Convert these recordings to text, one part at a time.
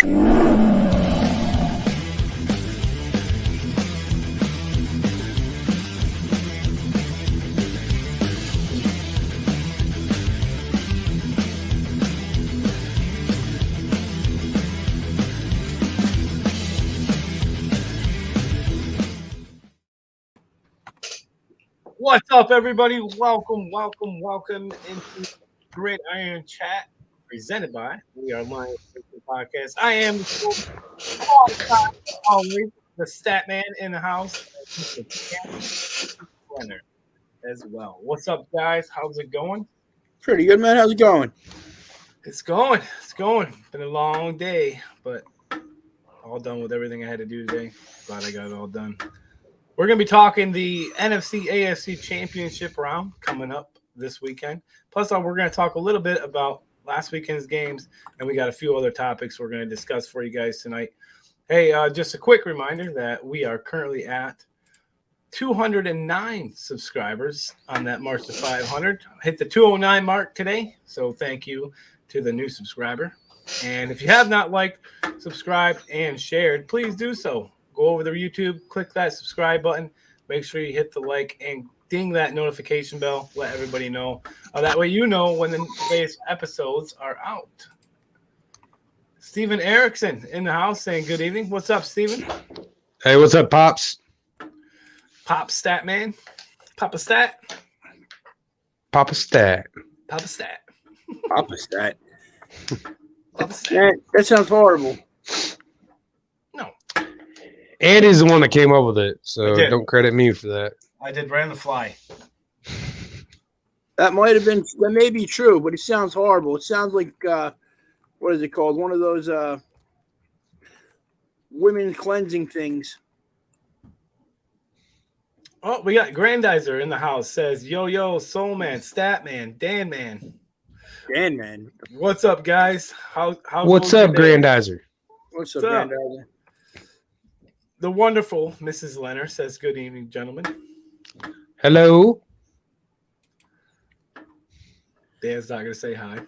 What's up, everybody? Welcome into Gridiron Chat, presented by We Are Lions Podcast. I am always the stat man in the house, Leonard, as well. What's up, guys? How's it going? Pretty good, man. How's it going? It's going. Been a long day, but all done with everything I had to do today. Glad I got it all done. We're going to be talking the NFC AFC Championship round coming up this weekend. Plus, we're going to talk a little bit about last weekend's games, and we got a few other topics we're going to discuss for you guys tonight. Hey, just a quick reminder that we are currently at 209 subscribers on that March to 500. Hit the 209 mark today, so thank you to the new subscriber. And if you have not liked, subscribed, and shared, please do so. Go over to YouTube, click that subscribe button. Make sure you hit the like and ding that notification bell. Let everybody know. That way you know when the latest episodes are out. Steven Erickson in the house saying good evening. What's up, Steven? Hey, what's up, Pops? Pop Stat Man. Papa Stat. Papa Stat. Papa Stat. Papa Stat. Papa Stat. That sounds horrible. No. Andy's the one that came up with it, so don't credit me for that. I did ran the fly. That may be true, but it sounds horrible. It sounds like what is it called? One of those women cleansing things. Oh, we got Grandizer in the house. Says, yo, Soul Man, Stat Man, Dan Man. Dan Man. What's up, guys? What's up, Grandizer? What's up, Grandizer? The wonderful Mrs. Leonard says, good evening, gentlemen. Hello. Dan's not going to say hi.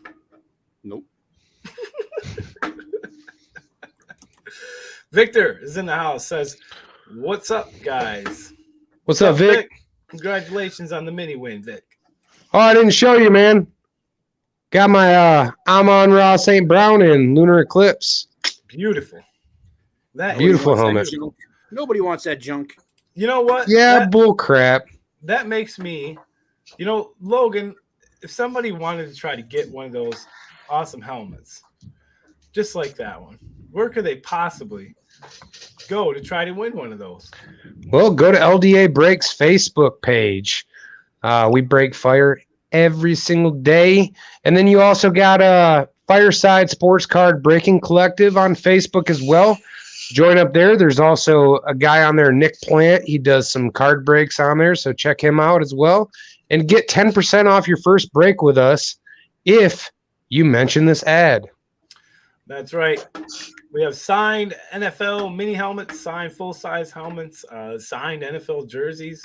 Nope. Victor is in the house. Says, what's up, guys? What's up, Vic? Congratulations on the mini win, Vic. Oh, I didn't show you, man. Got my Amon-Ra St. Brown in Lunar Eclipse. Beautiful. That beautiful helmet. Nobody wants that junk. You know what? Yeah, bull crap. That makes me, Logan, if somebody wanted to try to get one of those awesome helmets, just like that one, where could they possibly go to try to win one of those? Well, go to LDA Breaks Facebook page. We break fire every single day. And then you also got Fireside Sports Card Breaking Collective on Facebook as well. Join up there. There's also a guy on there, Nick Plant. He does some card breaks on there, so check him out as well. And get 10% off your first break with us if you mention this ad. That's right. We have signed NFL mini helmets, signed full-size helmets, signed NFL jerseys.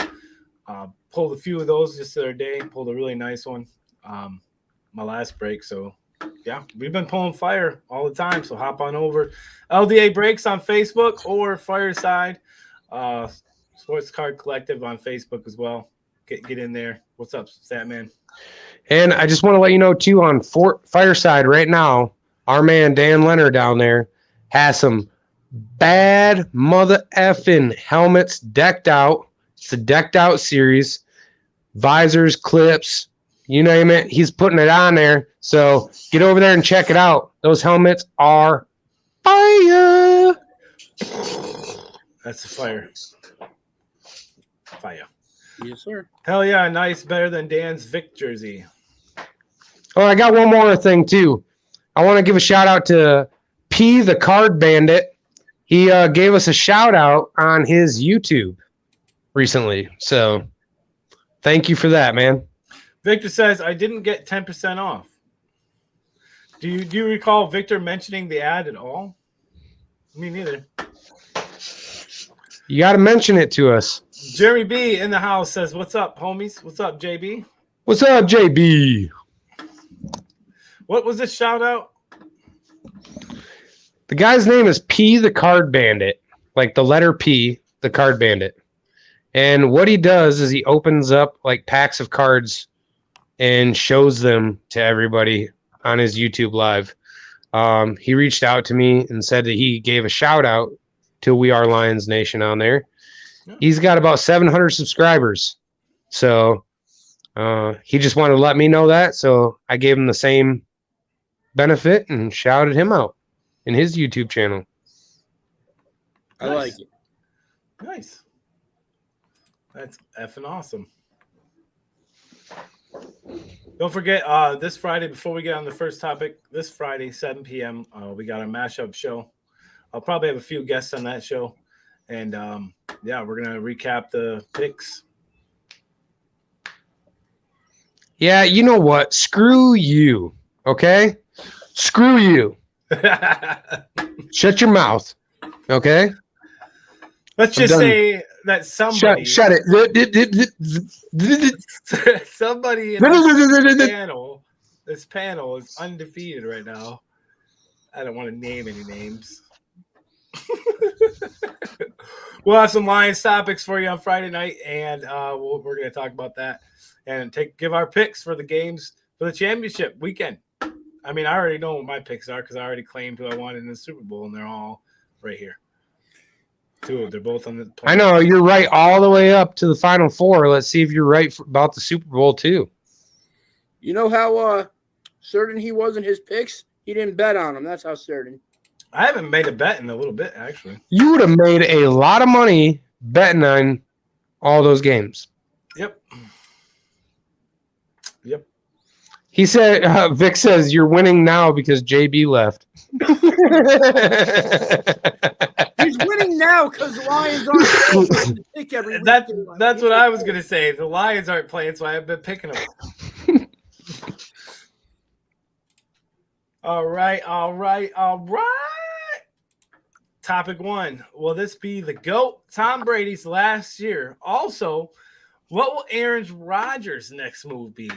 Pulled a few of those just the other day. Pulled a really nice one my last break. So, yeah, we've been pulling fire all the time. So hop on over. LDA Breaks on Facebook or Fireside Sports Card Collective on Facebook as well. Get in there. What's up, Statman? And I just want to let you know, too, on Fireside right now, our man Dan Leonard down there has some bad mother effing helmets decked out. It's a decked out series. Visors, clips, you name it. He's putting it on there. So get over there and check it out. Those helmets are fire. That's a fire. Fire. Yes, sir. Hell yeah, nice. Better than Dan's Vic jersey. Oh, I got one more thing, too. I want to give a shout-out to P, the Card Bandit. He gave us a shout-out on his YouTube recently. So thank you for that, man. Victor says, I didn't get 10% off. Do you recall Victor mentioning the ad at all? Me neither. You got to mention it to us. Jeremy B in the house says, what's up, homies? What's up, JB? What's up, JB? What was this shout out? The guy's name is P the Card Bandit, like the letter P, the Card Bandit. And what he does is he opens up like packs of cards and shows them to everybody on his YouTube live. He reached out to me and said that he gave a shout out to We Are Lions Nation on there. He's got about 700 subscribers. So he just wanted to let me know that. So I gave him the same benefit and shouted him out in his YouTube channel. I like it. Nice. That's effing awesome. Don't forget, this Friday, before we get on the first topic, this Friday, 7 p.m., we got a mashup show. I'll probably have a few guests on that show. And, yeah, we're going to recap the picks. Yeah, you know what? Screw you, okay? Screw you. Shut your mouth, okay? Let's just say that somebody... Shut it. Somebody in this panel is undefeated right now. I don't want to name any names. We'll have some Lions topics for you on Friday night, and we're going to talk about that and give our picks for the games for the championship weekend. I mean, I already know what my picks are because I already claimed who I wanted in the Super Bowl, and they're all right here. They're both on the plane. I know you're right all the way up to the Final Four. Let's see if you're right about the Super Bowl too. You know how certain he was in his picks? He didn't bet on them. That's how certain. I haven't made a bet in a little bit, actually. You would have made a lot of money betting on all those games. Yep. He said, Vic says, you're winning now because JB left. He's winning now because the Lions aren't pick every week. That's what I was going to say. The Lions aren't playing, so I've been picking them. All right. Topic 1. Will this be the GOAT, Tom Brady's last year? Also, what will Aaron Rodgers' next move be?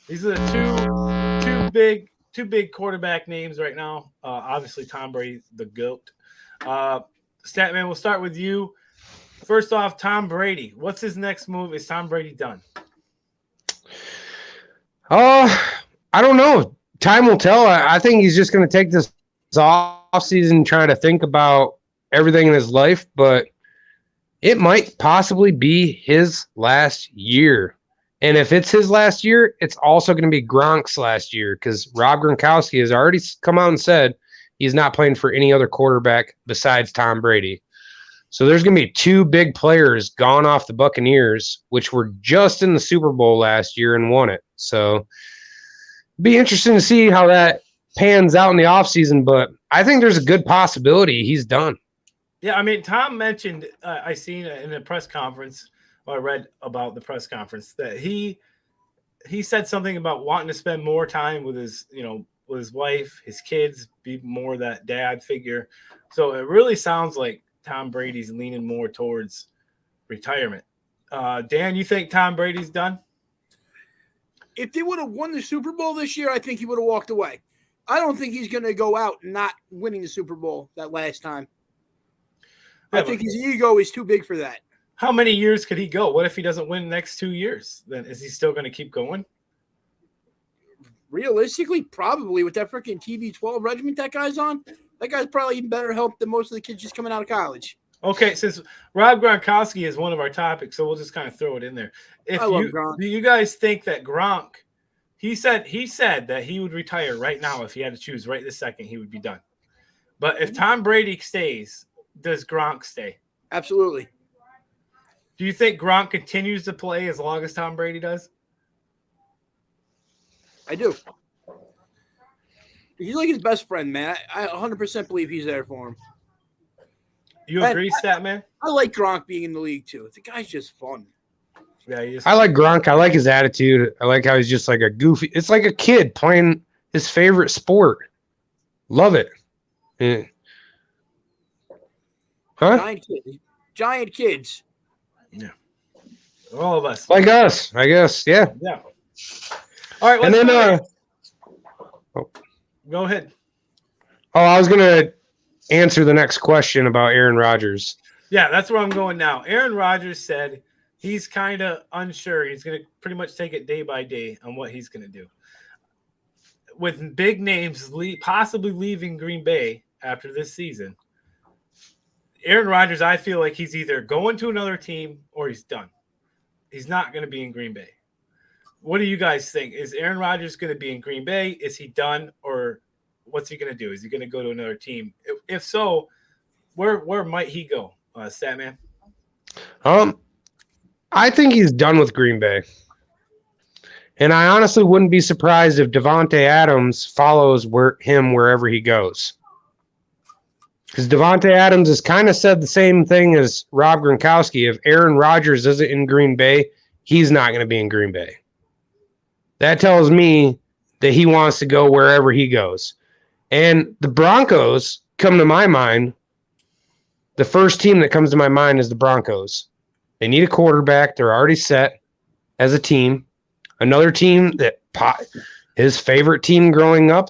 These are the two big quarterback names right now. Obviously, Tom Brady, the GOAT. Statman, we'll start with you. First off, Tom Brady. What's his next move? Is Tom Brady done? I don't know. Time will tell. I think he's just going to take this offseason trying to think about everything in his life, but it might possibly be his last year. And if it's his last year, it's also going to be Gronk's last year because Rob Gronkowski has already come out and said he's not playing for any other quarterback besides Tom Brady. So there's going to be two big players gone off the Buccaneers, which were just in the Super Bowl last year and won it. So it'd be interesting to see how that pans out in the offseason, but I think there's a good possibility he's done. Yeah, I mean, Tom mentioned, I seen in the press conference, I read about the press conference that he said something about wanting to spend more time with his wife, his kids, be more that dad figure. So it really sounds like Tom Brady's leaning more towards retirement. Dan, you think Tom Brady's done? If they would have won the Super Bowl this year, I think he would have walked away. I don't think he's going to go out not winning the Super Bowl that last time. Yeah, I think his ego is too big for that. How many years could he go? What if he doesn't win the next 2 years? Then is he still going to keep going? Realistically, probably with that freaking TB12 regiment that guy's on, that guy's probably even better help than most of the kids just coming out of college. Okay, since Rob Gronkowski is one of our topics, so we'll just kind of throw it in there. Do you guys think that Gronk, he said that he would retire right now if he had to choose right this second, he would be done. But if Tom Brady stays, does Gronk stay? Absolutely. Do you think Gronk continues to play as long as Tom Brady does? I do. He's like his best friend, man. I 100% believe he's there for him. You agree, Statman? I like Gronk being in the league, too. The guy's just fun. Yeah, he is. I like Gronk. I like his attitude. I like how he's just like a goofy. It's like a kid playing his favorite sport. Love it. Yeah. Huh? Giant kids. Yeah. All of us. Like us, I guess. Yeah. Yeah. All right. And then, go ahead. I was going to answer the next question about Aaron Rodgers. Yeah, that's where I'm going now. Aaron Rodgers said he's kind of unsure. He's going to pretty much take it day by day on what he's going to do. With big names possibly leaving Green Bay after this season, Aaron Rodgers, I feel like he's either going to another team or he's done. He's not going to be in Green Bay. What do you guys think? Is Aaron Rodgers going to be in Green Bay? Is he done, or what's he going to do? Is he going to go to another team? If so, where might he go, Statman? I think he's done with Green Bay. And I honestly wouldn't be surprised if Davante Adams follows him wherever he goes. Because Davante Adams has kind of said the same thing as Rob Gronkowski. If Aaron Rodgers isn't in Green Bay, he's not going to be in Green Bay. That tells me that he wants to go wherever he goes. And the Broncos come to my mind. The first team that comes to my mind is the Broncos. They need a quarterback. They're already set as a team. Another team that his favorite team growing up,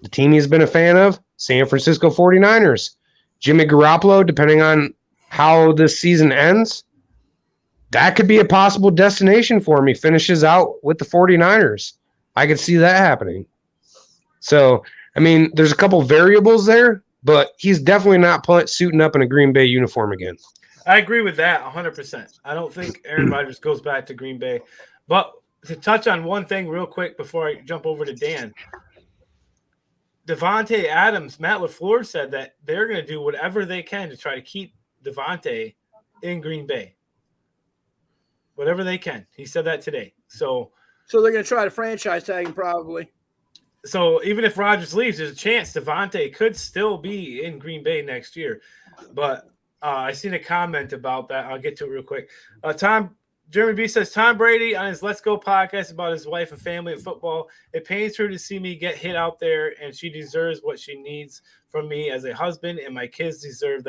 the team he's been a fan of, San Francisco 49ers. Jimmy Garoppolo, depending on how this season ends, that could be a possible destination for him. He finishes out with the 49ers. I could see that happening. So, I mean, there's a couple variables there, but he's definitely not suiting up in a Green Bay uniform again. I agree with that 100%. I don't think Aaron Rodgers goes back to Green Bay. But to touch on one thing real quick before I jump over to Dan, Davante Adams, Matt LaFleur said that they're going to do whatever they can to try to keep Davante in Green Bay. Whatever they can. He said that today. So they're going to try to franchise tag him probably. So even if Rodgers leaves, there's a chance Davante could still be in Green Bay next year. But I seen a comment about that. I'll get to it real quick. Jeremy B says, Tom Brady on his Let's Go podcast about his wife and family and football. It pains her to see me get hit out there, and she deserves what she needs from me as a husband, and my kids deserve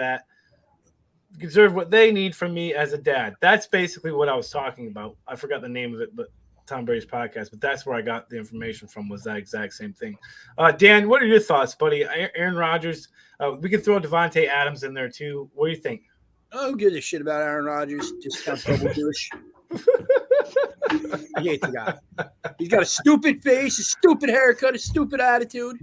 what they need from me as a dad. That's basically what I was talking about. I forgot the name of it, but Tom Brady's podcast, but that's where I got the information from, was that exact same thing. Dan, what are your thoughts, buddy? Aaron Rodgers, we can throw Davante Adams in there too. What do you think? I don't give a shit about Aaron Rodgers. Just kind of double Jewish. I hate the guy. He's got a stupid face, a stupid haircut, a stupid attitude.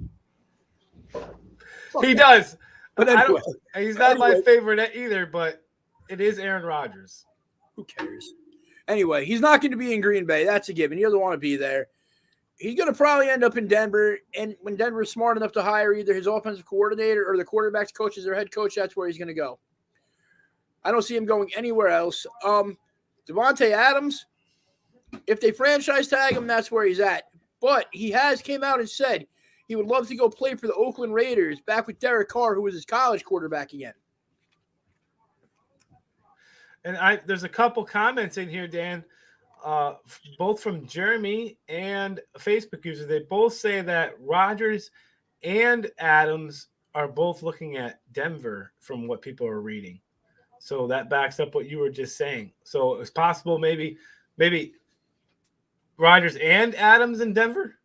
He does. But anyway, he's not my favorite either, but it is Aaron Rodgers. Who cares? Anyway, he's not going to be in Green Bay. That's a given. He doesn't want to be there. He's going to probably end up in Denver. And when Denver's smart enough to hire either his offensive coordinator or the quarterback's coach as their head coach, that's where he's going to go. I don't see him going anywhere else. Davante Adams, if they franchise tag him, that's where he's at. But he came out and said he would love to go play for the Oakland Raiders back with Derek Carr, who was his college quarterback again. And there's a couple comments in here, Dan, both from Jeremy and a Facebook user. They both say that Rodgers and Adams are both looking at Denver from what people are reading. So that backs up what you were just saying. So it's possible maybe Rodgers and Adams in Denver?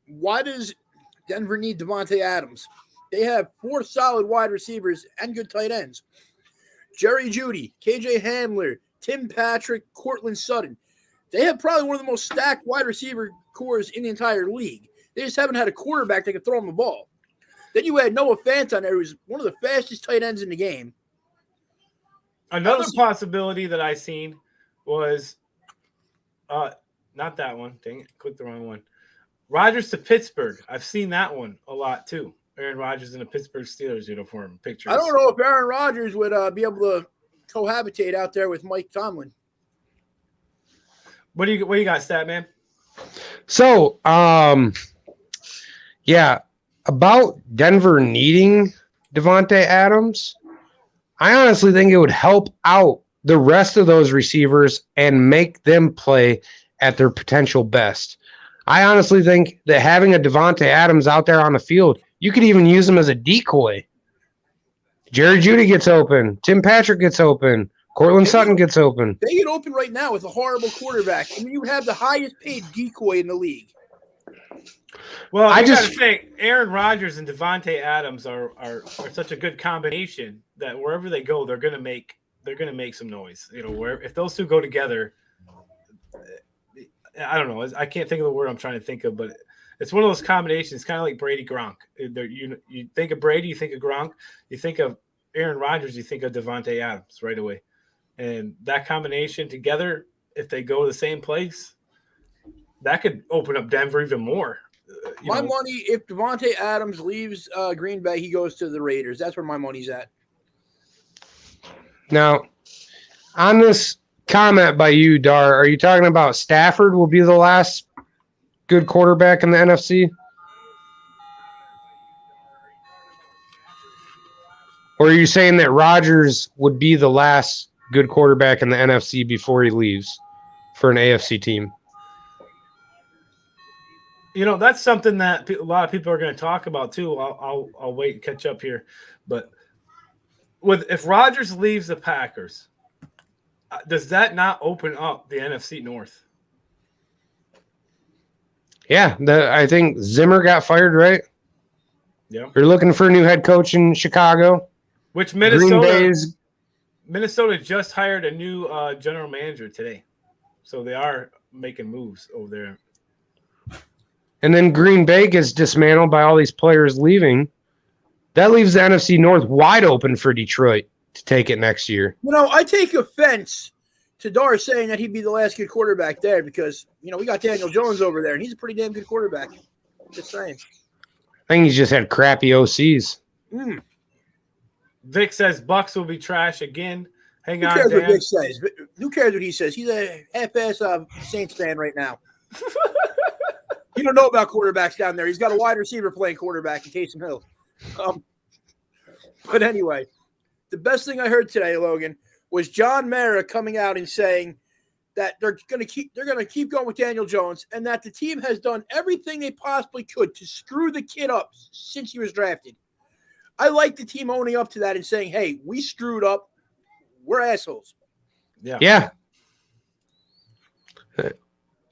Why does Denver need Davante Adams? They have 4 solid wide receivers and good tight ends. Jerry Jeudy, KJ Hamler, Tim Patrick, Cortland Sutton. They have probably one of the most stacked wide receiver cores in the entire league. They just haven't had a quarterback that can throw them the ball. Then you had Noah Fant on there, who's one of the fastest tight ends in the game. Another possibility that I seen was not that one. Dang it, clicked the wrong one. Rodgers to Pittsburgh. I've seen that one a lot too. Aaron Rodgers in a Pittsburgh Steelers uniform pictures. I don't know if Aaron Rodgers would be able to cohabitate out there with Mike Tomlin. What do you got, Statman? So, about Denver needing Davante Adams, I honestly think it would help out the rest of those receivers and make them play at their potential best. I honestly think that having a Davante Adams out there on the field, you could even use him as a decoy. Jerry Jeudy gets open. Tim Patrick gets open. Cortland Sutton gets open. They get open right now with a horrible quarterback. I mean, you have the highest paid decoy in the league. Well, I you got to just- think Aaron Rodgers and Devontae Adams are such a good combination that wherever they go, they're gonna make some noise. You know, where if those two go together, I don't know. I can't think of the word I'm trying to think of, but it's one of those combinations, kind of like Brady Gronk. You think of Brady, you think of Gronk, you think of Aaron Rodgers, you think of Devontae Adams right away, and that combination together, if they go to the same place, that could open up Denver even more. My money, if Devontae Adams leaves Green Bay, he goes to the Raiders. That's where my money's at. Now, on this comment by you, Dar, are you talking about Stafford will be the last good quarterback in the NFC? Or are you saying that Rodgers would be the last good quarterback in the NFC before he leaves for an AFC team? You know, that's something that a lot of people are going to talk about too. I'll wait and catch up here, but if Rodgers leaves the Packers, does that not open up the NFC North? Yeah, I think Zimmer got fired, right? Yeah. They're looking for a new head coach in Chicago. Which Green Bay's Minnesota just hired a new general manager today, so they are making moves over there. And then Green Bay gets dismantled by all these players leaving. That leaves the NFC North wide open for Detroit to take it next year. You know, I take offense to Dar saying that he'd be the last good quarterback there because, you know, we got Daniel Jones over there, and he's a pretty damn good quarterback. Just saying. I think he's just had crappy OCs. Vic says Bucks will be trash again. Hang Who on, cares what Dan. Vic says? Who cares what he says? He's a half-ass Saints fan right now. You don't know about quarterbacks down there. He's got a wide receiver playing quarterback in Taysom Hill. But anyway, the best thing I heard today, Logan, was John Mara coming out and saying that they're going to keep going with Daniel Jones and that the team has done everything they possibly could to screw the kid up since he was drafted. I like the team owning up to that and saying, "Hey, we screwed up. We're assholes." Yeah.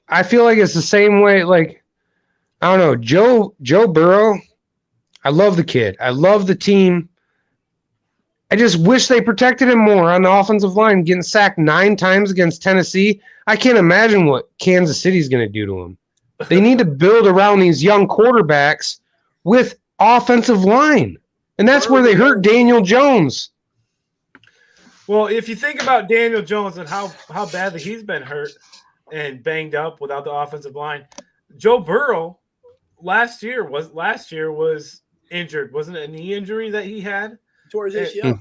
I feel like it's the same way. Like, I don't know, Joe Burrow. I love the kid. I love the team. I just wish they protected him more on the offensive line, getting sacked 9 times against Tennessee. I can't imagine what Kansas City's going to do to him. They need to build around these young quarterbacks with offensive line. And that's where they hurt Daniel Jones. Well, if you think about Daniel Jones and how badly he's been hurt and banged up without the offensive line, Joe Burrow last year was injured. Wasn't it a knee injury that he had? Towards this, yeah.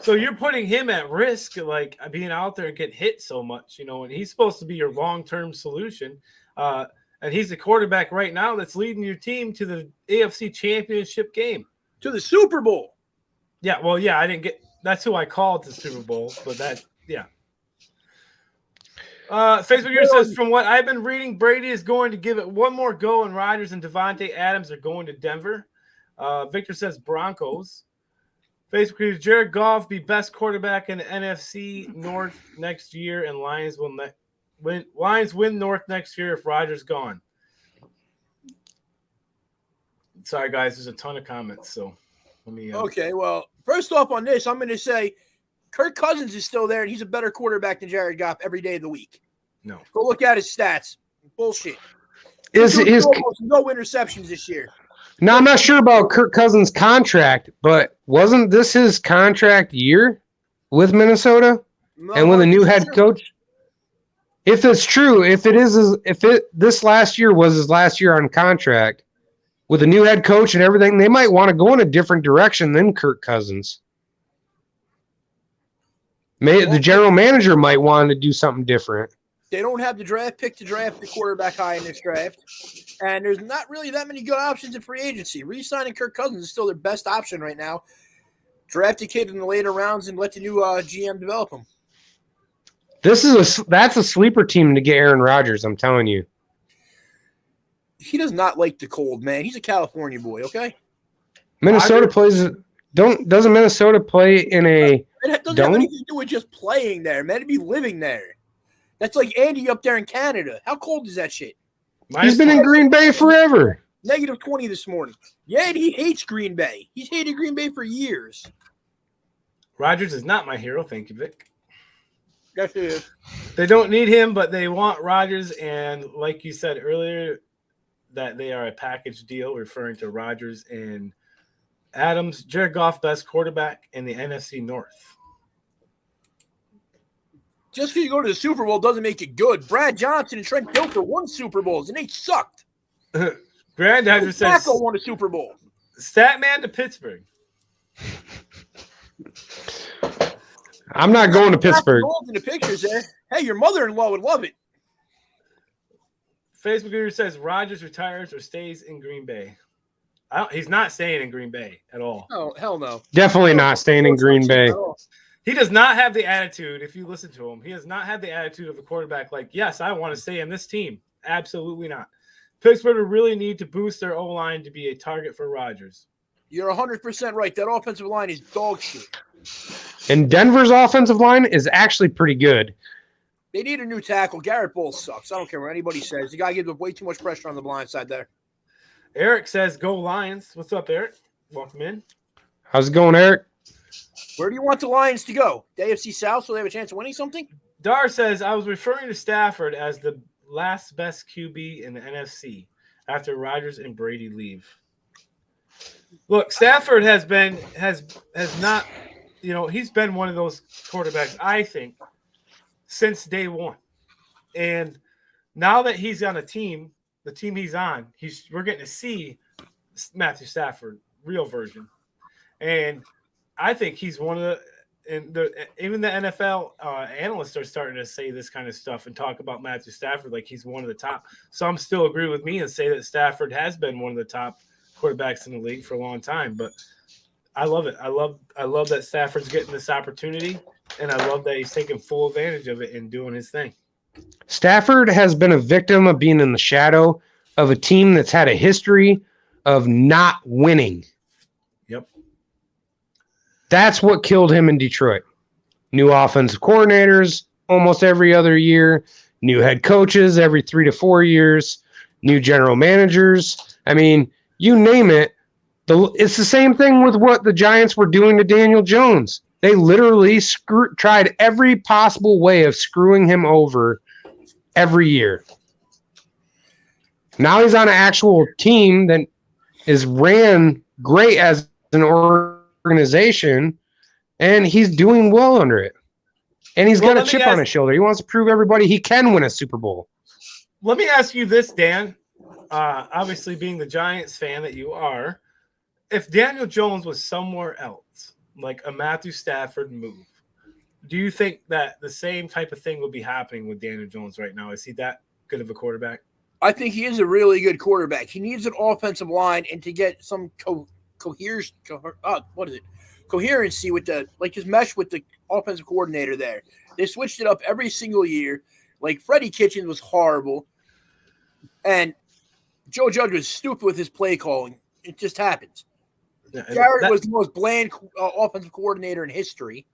So you're putting him at risk, like being out there and getting hit so much, you know, and he's supposed to be your long-term solution. And he's the quarterback right now that's leading your team to the AFC Championship game. To the Super Bowl. Yeah, well, yeah, I didn't get – that's who I called the Super Bowl, but that – yeah. Facebook here says, from what I've been reading, Brady is going to give it one more go, and Rodgers and Devontae Adams are going to Denver. Victor says Broncos. Facebook here, Jared Goff be best quarterback in the NFC North next year, and Lions win North next year if Rodgers gone. Sorry, guys, there's a ton of comments, so let me. Okay, well, first off on this, I'm going to say Kirk Cousins is still there, and he's a better quarterback than Jared Goff every day of the week. No. Go look at his stats. Bullshit. No interceptions this year. Now, I'm not sure about Kirk Cousins' contract, but wasn't this his contract year with Minnesota and with a new head coach? If it's true, this last year was his last year on contract with a new head coach and everything, they might want to go in a different direction than Kirk Cousins. The general manager might want to do something different. They don't have the draft pick to draft the quarterback high in this draft. And there's not really that many good options in free agency. Re-signing Kirk Cousins is still their best option right now. Draft a kid in the later rounds and let the new GM develop him. That's a sleeper team to get Aaron Rodgers, I'm telling you. He does not like the cold, man. He's a California boy, okay? Minnesota doesn't Minnesota play in a It doesn't dome? have anything to do with just playing there, man. To be living there. That's like Andy up there in Canada. How cold is that shit? He's been in Green Bay forever. Negative 20 this morning. Yeah, he hates Green Bay. He's hated Green Bay for years. Rodgers is not my hero. Thank you, Vic. Yes, it is. They don't need him, but they want Rodgers. And like you said earlier, that they are a package deal, referring to Rodgers and Adams. Jared Goff, best quarterback in the NFC North. Just because you go to the Super Bowl doesn't make it good. Brad Johnson and Trent Dilfer won Super Bowls, and they sucked. Granddaddy says Flacco won a Super Bowl. Statman to Pittsburgh. I'm not going to Pittsburgh. In the pictures there. Hey, your mother-in-law would love it. Facebook Guru says Rodgers retires or stays in Green Bay. He's not staying in Green Bay at all. Oh, hell no. Definitely not staying in Green Bay. He does not have the attitude, if you listen to him, he does not have the attitude of a quarterback like, yes, I want to stay in this team. Absolutely not. Pittsburgh really need to boost their O-line to be a target for Rodgers. You're 100% right. That offensive line is dog shit. And Denver's offensive line is actually pretty good. They need a new tackle. Garrett Bowles sucks. I don't care what anybody says. The guy gives up way too much pressure on the blind side there. Eric says, go Lions. What's up, Eric? Welcome in. How's it going, Eric? Where do you want the Lions to go? The AFC South so they have a chance of winning something? Dar says, I was referring to Stafford as the last best QB in the NFC after Rodgers and Brady leave. Look, Stafford has not, he's been one of those quarterbacks, I think, since day one. And now that he's on a team, the team he's on, we're getting to see Matthew Stafford, real version. And I think he's one of even the NFL analysts are starting to say this kind of stuff and talk about Matthew Stafford like he's one of the top. Some still agree with me and say that Stafford has been one of the top quarterbacks in the league for a long time. But I love it. I love that Stafford's getting this opportunity, and I love that he's taking full advantage of it and doing his thing. Stafford has been a victim of being in the shadow of a team that's had a history of not winning. Yep. That's what killed him in Detroit. New offensive coordinators almost every other year, new head coaches every 3 to 4 years, new general managers. I mean, you name it. It's the same thing with what the Giants were doing to Daniel Jones. They literally tried every possible way of screwing him over every year. Now he's on an actual team that is ran great as an organization, and he's doing well under it. And he's got a chip on his shoulder. He wants to prove everybody he can win a Super Bowl. Let me ask you this, Dan. Obviously, being the Giants fan that you are, if Daniel Jones was somewhere else, like a Matthew Stafford move, do you think that the same type of thing would be happening with Daniel Jones right now? Is he that good of a quarterback? I think he is a really good quarterback. He needs an offensive line and to get some coherency with his mesh with the offensive coordinator there. They switched it up every single year. Like Freddie Kitchens was horrible, and Joe Judge was stupid with his play calling. It just happens. Garrett was the most bland offensive coordinator in history.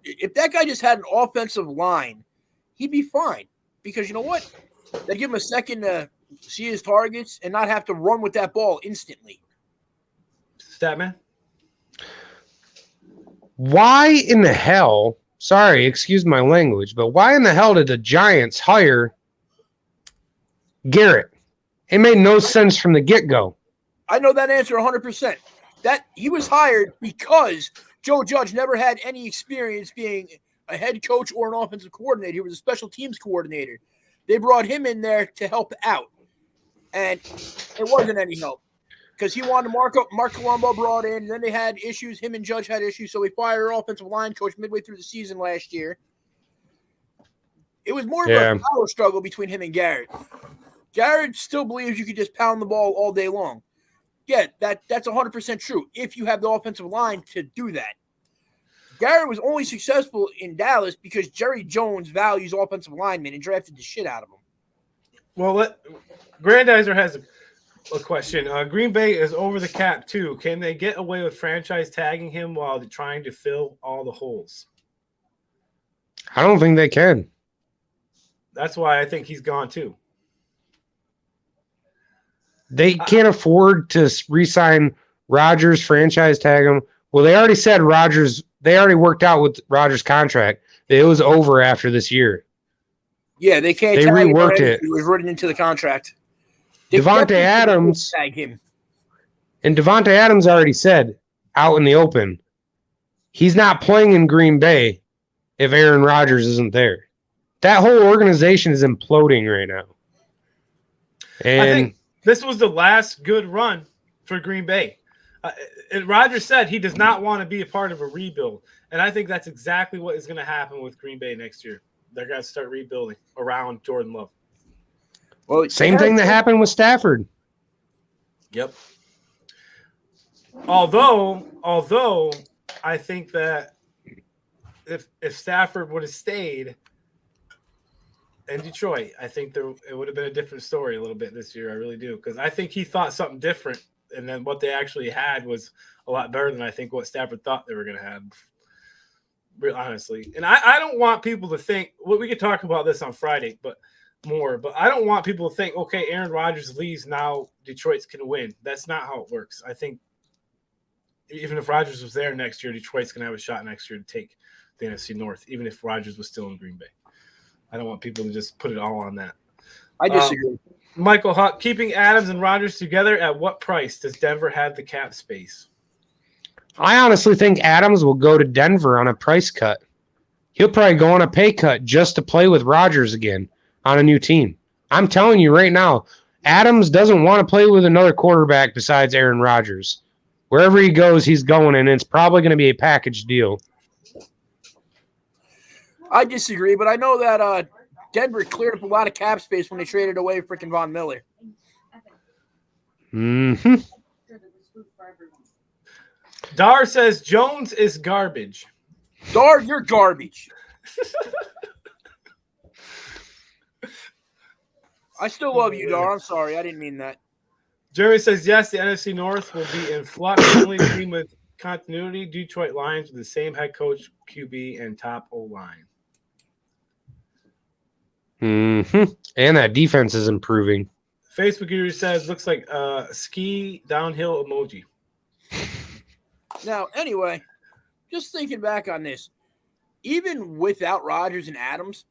If that guy just had an offensive line, he'd be fine. Because you know what? They'd give him a second to see his targets and not have to run with that ball instantly. Statman? Why in the hell, sorry, excuse my language, but why in the hell did the Giants hire Garrett? It made no sense from the get-go. I know that answer 100%. That he was hired because Joe Judge never had any experience being a head coach or an offensive coordinator. He was a special teams coordinator. They brought him in there to help out, and it wasn't any help because he wanted Mark Colombo brought in. And then they had issues. Him and Judge had issues, so he fired our offensive line coach midway through the season last year. It was more of a power struggle between him and Garrett. Garrett still believes you could just pound the ball all day long. Yeah, that's 100% true if you have the offensive line to do that. Garrett was only successful in Dallas because Jerry Jones values offensive linemen and drafted the shit out of them. Well, Grandizer has a question. Green Bay is over the cap too. Can they get away with franchise tagging him while they're trying to fill all the holes? I don't think they can. That's why I think he's gone too. They can't afford to re-sign Rodgers, franchise tag him. Well, they already said Rodgers. They already worked out with Rodgers' contract. It was over after this year. Yeah, they can't They tag him reworked already. it. It was written into the contract. Devontae Adams tag him. and Devontae Adams already said out in the open, he's not playing in Green Bay if Aaron Rodgers isn't there. That whole organization is imploding right now. And I think this was the last good run for Green Bay. And Rodgers said he does not want to be a part of a rebuild. And I think that's exactly what is going to happen with Green Bay next year. They're going to start rebuilding around Jordan Love. Well, same thing that happened with Stafford. Yep. Although I think that if Stafford would have stayed in Detroit, I think it would have been a different story a little bit this year. I really do, because I think he thought something different, and then what they actually had was a lot better than I think what Stafford thought they were going to have. Real honestly, and I don't want people to think. Well, we could talk about this on Friday, but I don't want people to think, okay, Aaron Rodgers leaves now, Detroit's going to win. That's not how it works. I think even if Rodgers was there next year, Detroit's going to have a shot next year to take the NFC North, even if Rodgers was still in Green Bay. I don't want people to just put it all on that. I disagree. Michael Huck, keeping Adams and Rodgers together, at what price does Denver have the cap space? I honestly think Adams will go to Denver on a price cut. He'll probably go on a pay cut just to play with Rodgers again on a new team. I'm telling you right now, Adams doesn't want to play with another quarterback besides Aaron Rodgers. Wherever he goes, he's going, and it's probably going to be a package deal. I disagree, but I know that Denver cleared up a lot of cap space when they traded away freaking Von Miller. Mm-hmm. Dar says Jones is garbage. Dar, you're garbage. I still love you, Dar. I'm sorry. I didn't mean that. Jeremy says, yes, the NFC North will be in flux. The only team with continuity, Detroit Lions, with the same head coach, QB, and top O-line. Mm-hmm. And that defense is improving. Facebook user says, looks like ski downhill emoji. Now, anyway, just thinking back on this, even without Rodgers and Adams,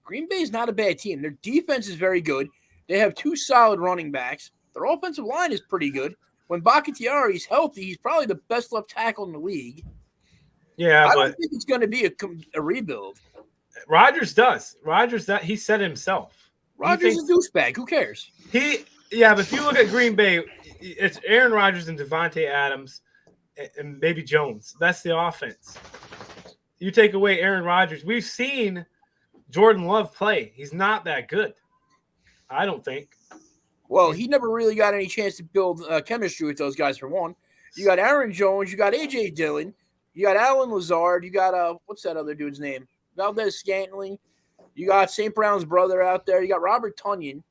Green Bay is not a bad team. Their defense is very good. They have two solid running backs. Their offensive line is pretty good. When Bakhtiari is healthy, he's probably the best left tackle in the league. Yeah, I but don't think it's going to be a rebuild. Rodgers does. He said himself. Rodgers is a douchebag. Who cares? But if you look at Green Bay, it's Aaron Rodgers and Devontae Adams and maybe Jones. That's the offense. You take away Aaron Rodgers. We've seen Jordan Love play. He's not that good, I don't think. Well, he never really got any chance to build chemistry with those guys, for one. You got Aaron Jones. You got A.J. Dillon. You got Alan Lazard. You got, what's that other dude's name? Valdez Scantling. You got St. Brown's brother out there. You got Robert Tonyan.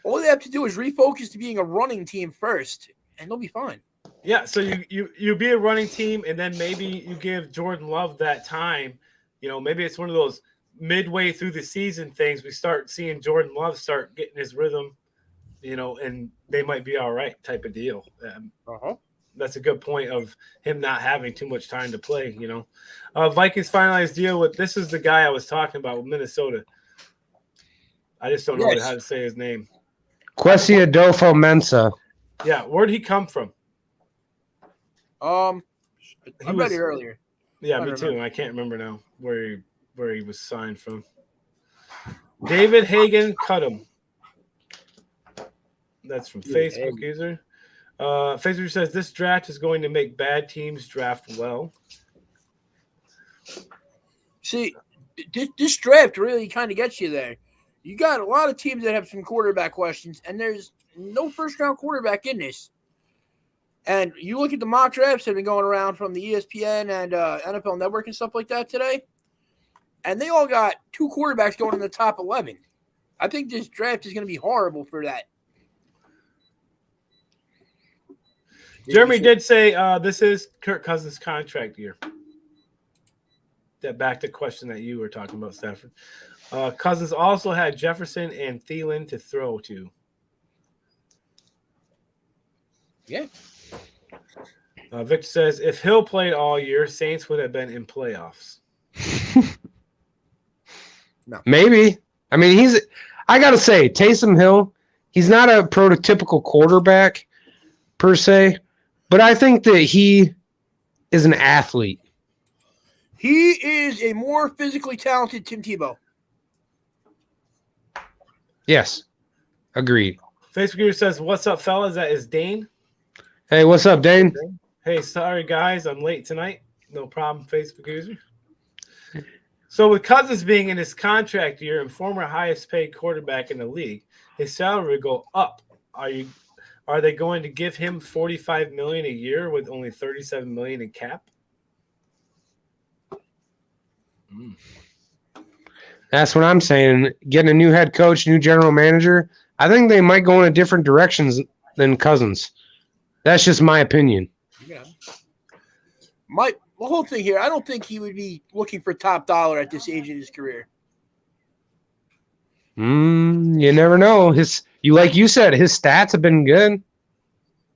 All they have to do is refocus to being a running team first, and they'll be fine. Yeah, so you be a running team, and then maybe you give Jordan Love that time. You know, maybe it's one of those midway through the season things. We start seeing Jordan Love start getting his rhythm, you know, and they might be all right type of deal. That's a good point of him not having too much time to play, you know. Vikings finalized deal with – this is the guy I was talking about with Minnesota. I just don't know how to say his name. Kwesi Adolfo-Mensah. Yeah, where'd he come from? I read it earlier. Yeah, me too. I can't remember now where he was signed from. David Hagan Cudham. That's from Facebook user. Facebook says this draft is going to make bad teams draft well. See, this draft really kind of gets you there. You got a lot of teams that have some quarterback questions, and there's no first-round quarterback in this. And you look at the mock drafts that have been going around from the ESPN and NFL Network and stuff like that today, and they all got two quarterbacks going in the top 11. I think this draft is going to be horrible for that. Jeremy did say this is Kirk Cousins' contract year. That back to the question that you were talking about, Stafford. Cousins also had Jefferson and Thielen to throw to. Yeah. Victor says, if Hill played all year, Saints would have been in playoffs. No. Maybe. I mean, I got to say, Taysom Hill, he's not a prototypical quarterback per se, but I think that he is an athlete. He is a more physically talented Tim Tebow. Yes. Agreed. Facebook user says, what's up, fellas? That is Dane. Hey, what's up, Dane? Hey, sorry, guys. I'm late tonight. No problem, Facebook user. So with Cousins being in his contract year and former highest paid quarterback in the league, his salary will go up. Are they going to give him $45 million a year with only $37 million in cap? That's what I'm saying. Getting a new head coach, new general manager, I think they might go in a different directions than Cousins. That's just my opinion. Yeah. The whole thing here, I don't think he would be looking for top dollar at this age in his career. You never know. Like you said, his stats have been good.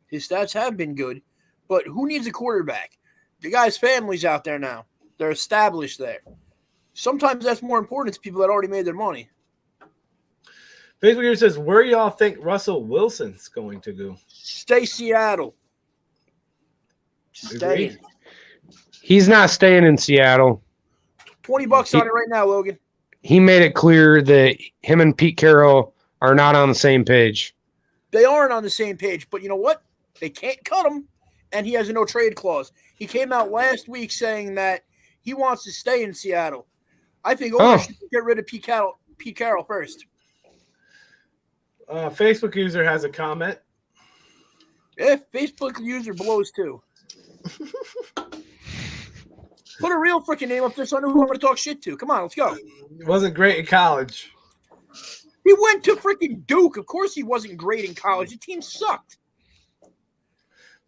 His stats have been good, but who needs a quarterback? The guy's family's out there now. They're established there. Sometimes that's more important to people that already made their money. Facebook here says, where y'all think Russell Wilson's going to go? Stay Seattle. Stay. Agreed. He's not staying in Seattle. $20 on it right now, Logan. He made it clear that him and Pete Carroll are not on the same page. They aren't on the same page, but you know what? They can't cut him, and he has a no-trade clause. He came out last week saying that he wants to stay in Seattle. I think ownership should get rid of Pete Carroll first. Facebook user has a comment. If Facebook user blows too. Put a real freaking name up there so I know who I'm going to talk shit to. Come on, let's go. He wasn't great in college. He went to freaking Duke. Of course he wasn't great in college. The team sucked.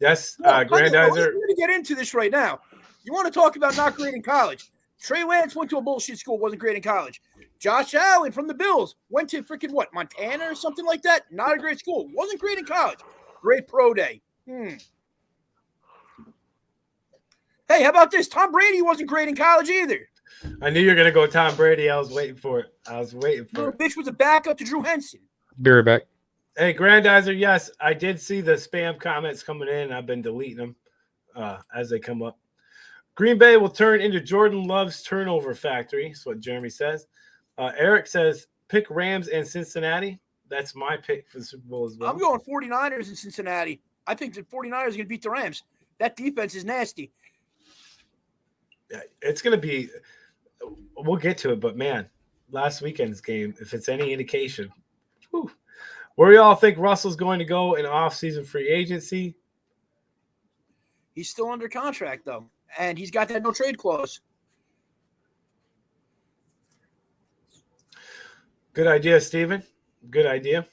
Yes, Grandizer. Grandizer. We're going to get into this right now. You want to talk about not great in college? Trey Lance went to a bullshit school, wasn't great in college. Josh Allen from the Bills went to freaking Montana or something like that? Not a great school. Wasn't great in college. Great pro day. Hey, how about this? Tom Brady wasn't great in college either. I knew you were going to go Tom Brady. I was waiting for it. Little bitch was a backup to Drew Henson. Be right back. Hey, Grandizer, yes, I did see the spam comments coming in. I've been deleting them as they come up. Green Bay will turn into Jordan Love's turnover factory. That's what Jeremy says. Eric says, pick Rams and Cincinnati. That's my pick for the Super Bowl as well. I'm going 49ers in Cincinnati. I think the 49ers are going to beat the Rams. That defense is nasty. Yeah, it's going to be – we'll get to it, but, man, last weekend's game, if it's any indication, where y'all think Russell's going to go in off-season free agency? He's still under contract, though, and he's got that no-trade clause. Good idea, Steven. Good idea.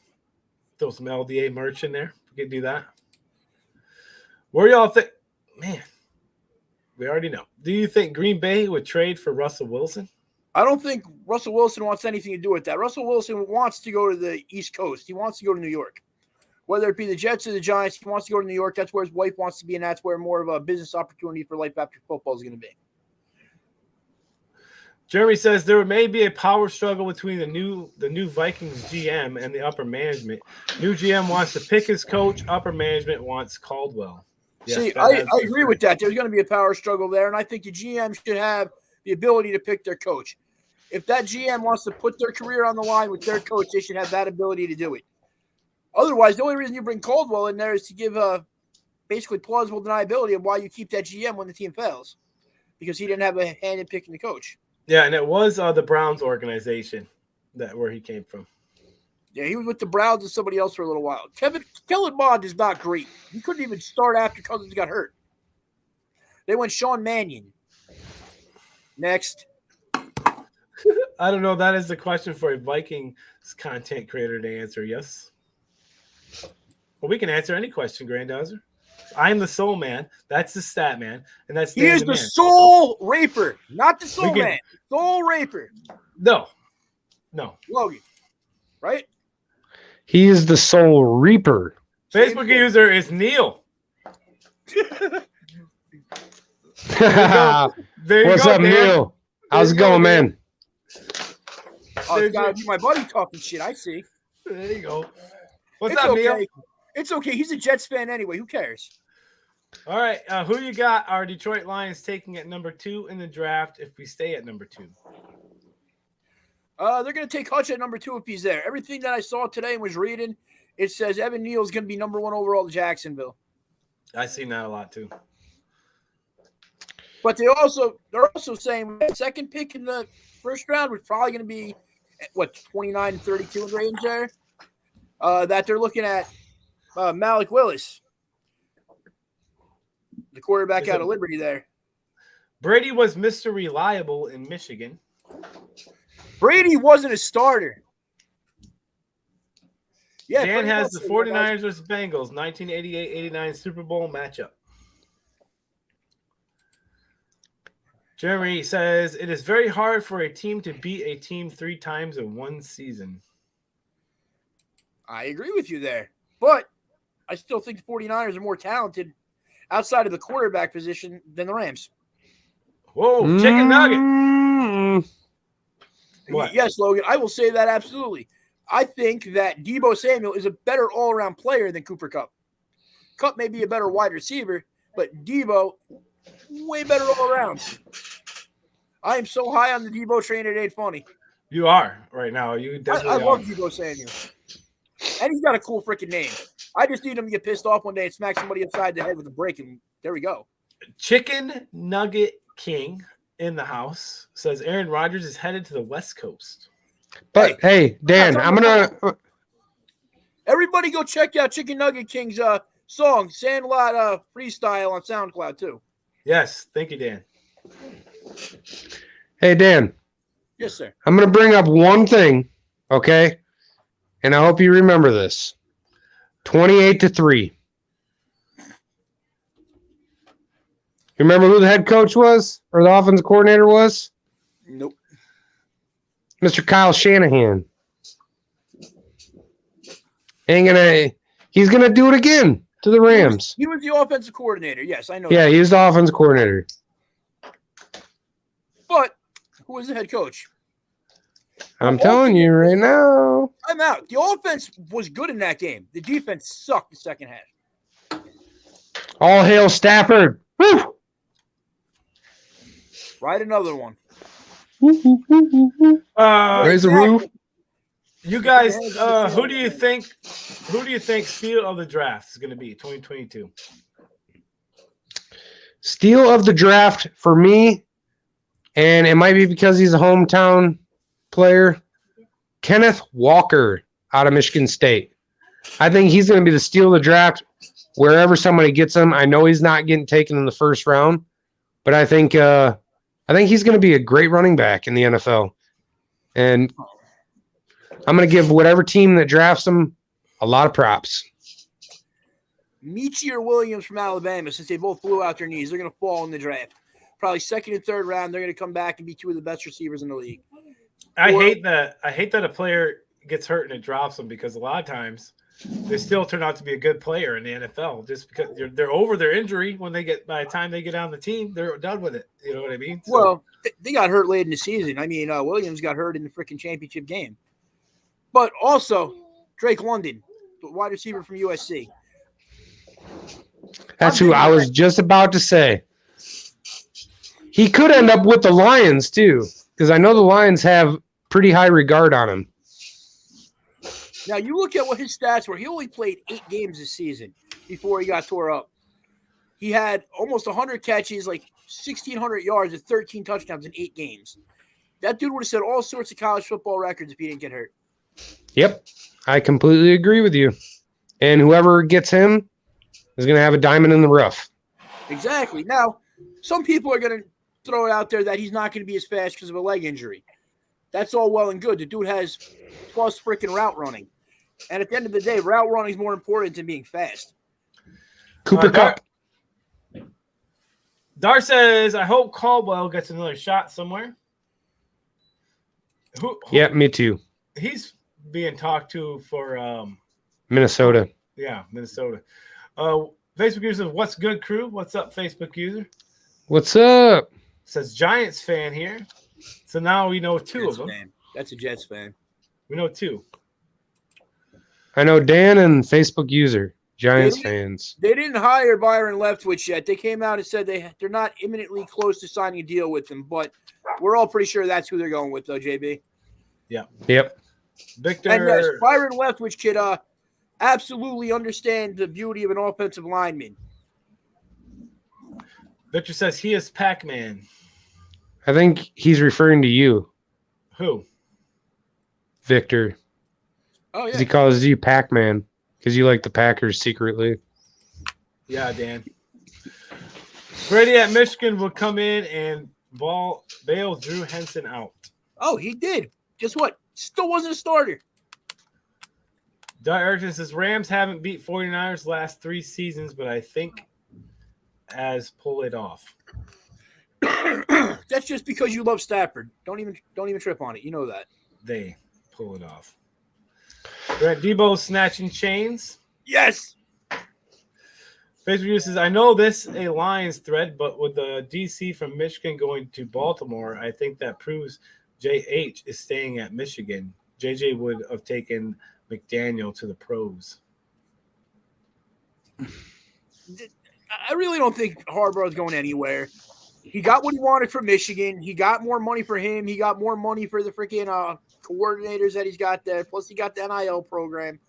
Throw some LDA merch in there. We could do that. Where y'all think – man, we already know. Do you think Green Bay would trade for Russell Wilson? I don't think Russell Wilson wants anything to do with that. Russell Wilson wants to go to the East Coast. He wants to go to New York. Whether it be the Jets or the Giants, he wants to go to New York. That's where his wife wants to be, and that's where more of a business opportunity for life after football is going to be. Jeremy says there may be a power struggle between the new Vikings GM and the upper management. New GM wants to pick his coach. Upper management wants Caldwell. Yes, see, I agree with that. There's going to be a power struggle there, and I think the GM should have the ability to pick their coach. If that GM wants to put their career on the line with their coach, they should have that ability to do it. Otherwise, the only reason you bring Caldwell in there is to give basically plausible deniability of why you keep that GM when the team fails, because he didn't have a hand in picking the coach. Yeah, and it was the Browns organization where he came from. Yeah, he was with the Browns and somebody else for a little while. Kellen Mond is not great. He couldn't even start after Cousins got hurt. They went Sean Mannion. Next. I don't know. That is the question for a Vikings content creator to answer. Yes. Well, we can answer any question, Grandizer. I'm the soul man. That's the stat man. And that's he is the soul raper, not the soul man. Soul raper. No. Logan. Right? He is the soul reaper. Facebook user is Neil. There you What's go, up, Dan. Neil? How's it going, man? Oh, it's gotta be my buddy talking shit. I see. There you go. What's It's up, okay. Neil? It's okay. He's a Jets fan anyway. Who cares? All right, who you got? Our Detroit Lions taking at number 2 in the draft if we stay at number 2. They're going to take Hutch at number 2 if he's there. Everything that I saw today and was reading, it says Evan Neal is going to be number 1 overall to Jacksonville. I seen that a lot too. But they're also saying the second pick in the first round was probably going to be 29 32 in range there. That they're looking at Malik Willis, the quarterback out of Liberty there. Brady was Mr. Reliable in Michigan. Brady wasn't a starter. Yeah, Dan has the 49ers versus Bengals, 1988-89 Super Bowl matchup. Jeremy says, it is very hard for a team to beat a team 3 times in one season. I agree with you there. But I still think the 49ers are more talented outside of the quarterback position than the Rams. Whoa, chicken nugget. What? Yes, Logan, I will say that absolutely. I think that Deebo Samuel is a better all-around player than Cooper Kupp. Kupp may be a better wide receiver, but Deebo, way better all around. I am so high on the Deebo train, it ain't funny. You are right now. You definitely I love Deebo Samuel. And he's got a cool freaking name. I just need him to get pissed off one day and smack somebody upside the head with a brick, and there we go. Chicken Nugget King in the house says Aaron Rodgers is headed to the West Coast. But hey, Dan, I'm gonna. Everybody go check out Chicken Nugget King's song "Sandlot" freestyle on SoundCloud too. Yes, thank you, Dan. Hey, Dan. Yes, sir. I'm gonna bring up one thing, okay? And I hope you remember this. 28-3. You remember who the head coach was or the offensive coordinator was? Nope. Mr. Kyle Shanahan. He's gonna do it again to the Rams. He was the offensive coordinator. Yes, I know. Yeah, that. he was the offensive coordinator. But who was the head coach? I'm telling you right now. I'm out. The offense was good in that game. The defense sucked the second half. All hail Stafford. Woo! Right, another one. Raise the roof. You guys, who do you think steal of the draft is going to be 2022? Steal of the draft for me, and it might be because he's a hometown player, Kenneth Walker out of Michigan State. I think he's going to be the steal of the draft wherever somebody gets him. I know he's not getting taken in the first round, but I think he's going to be a great running back in the NFL. And I'm going to give whatever team that drafts him a lot of props. Meteor Williams from Alabama, since they both blew out their knees, they're going to fall in the draft. Probably second and third round, they're going to come back and be 2 of the best receivers in the league. I hate that a player gets hurt and it drops them, because a lot of times they still turn out to be a good player in the NFL just because they're over their injury by the time they get on the team, they're done with it. You know what I mean? So, Well, they got hurt late in the season. I mean, Williams got hurt in the freaking championship game. But also, Drake London, the wide receiver from USC. That's who I was just about to say. He could end up with the Lions, too, because I know the Lions have pretty high regard on him. Now, you look at what his stats were. He only played 8 games this season before he got tore up. He had almost 100 catches, like 1,600 yards and 13 touchdowns in 8 games. That dude would have set all sorts of college football records if he didn't get hurt. Yep, I completely agree with you. And whoever gets him is going to have a diamond in the rough. Exactly. Now, some people are going to throw it out there that he's not going to be as fast because of a leg injury. That's all well and good. The dude has plus freaking route running. And at the end of the day, route running is more important than being fast. Cooper Kupp. Dar says, I hope Caldwell gets another shot somewhere. Who Yeah, me too. He's being talked to for Minnesota. Yeah, Minnesota. Facebook user, what's good, crew? What's up, Facebook user? What's up? Says Giants fan here. So now we know two Jets of them. fan. That's a Jets fan. We know two. I know Dan and Facebook user, Giants They fans. They didn't hire Byron Leftwich yet. They came out and said they're not imminently close to signing a deal with him, but we're all pretty sure that's who they're going with, though, JB. Yep. Victor. And yes, Byron Leftwich could absolutely understand the beauty of an offensive lineman. Victor says he is Pac-Man. I think he's referring to you, Who? Victor. Oh, yeah. He calls you Pac-Man because you like the Packers secretly. Yeah, Dan. Brady at Michigan will come in and bail Drew Henson out. Oh, he did. Guess what? Still wasn't a starter. Doug Erickson says Rams haven't beat 49ers last 3 seasons, but I think as pull it off. That's just because you love Stafford. Don't even trip on it. You know that. They pull it off. Brett Debo snatching chains. Yes. Facebook user says, I know this a Lions thread, but with the DC from Michigan going to Baltimore, I think that proves JH is staying at Michigan. JJ would have taken McDaniel to the pros. I really don't think Harbaugh is going anywhere. He got what he wanted from Michigan. He got more money for him. He got more money for the freaking coordinators that he's got there. Plus, he got the NIL program.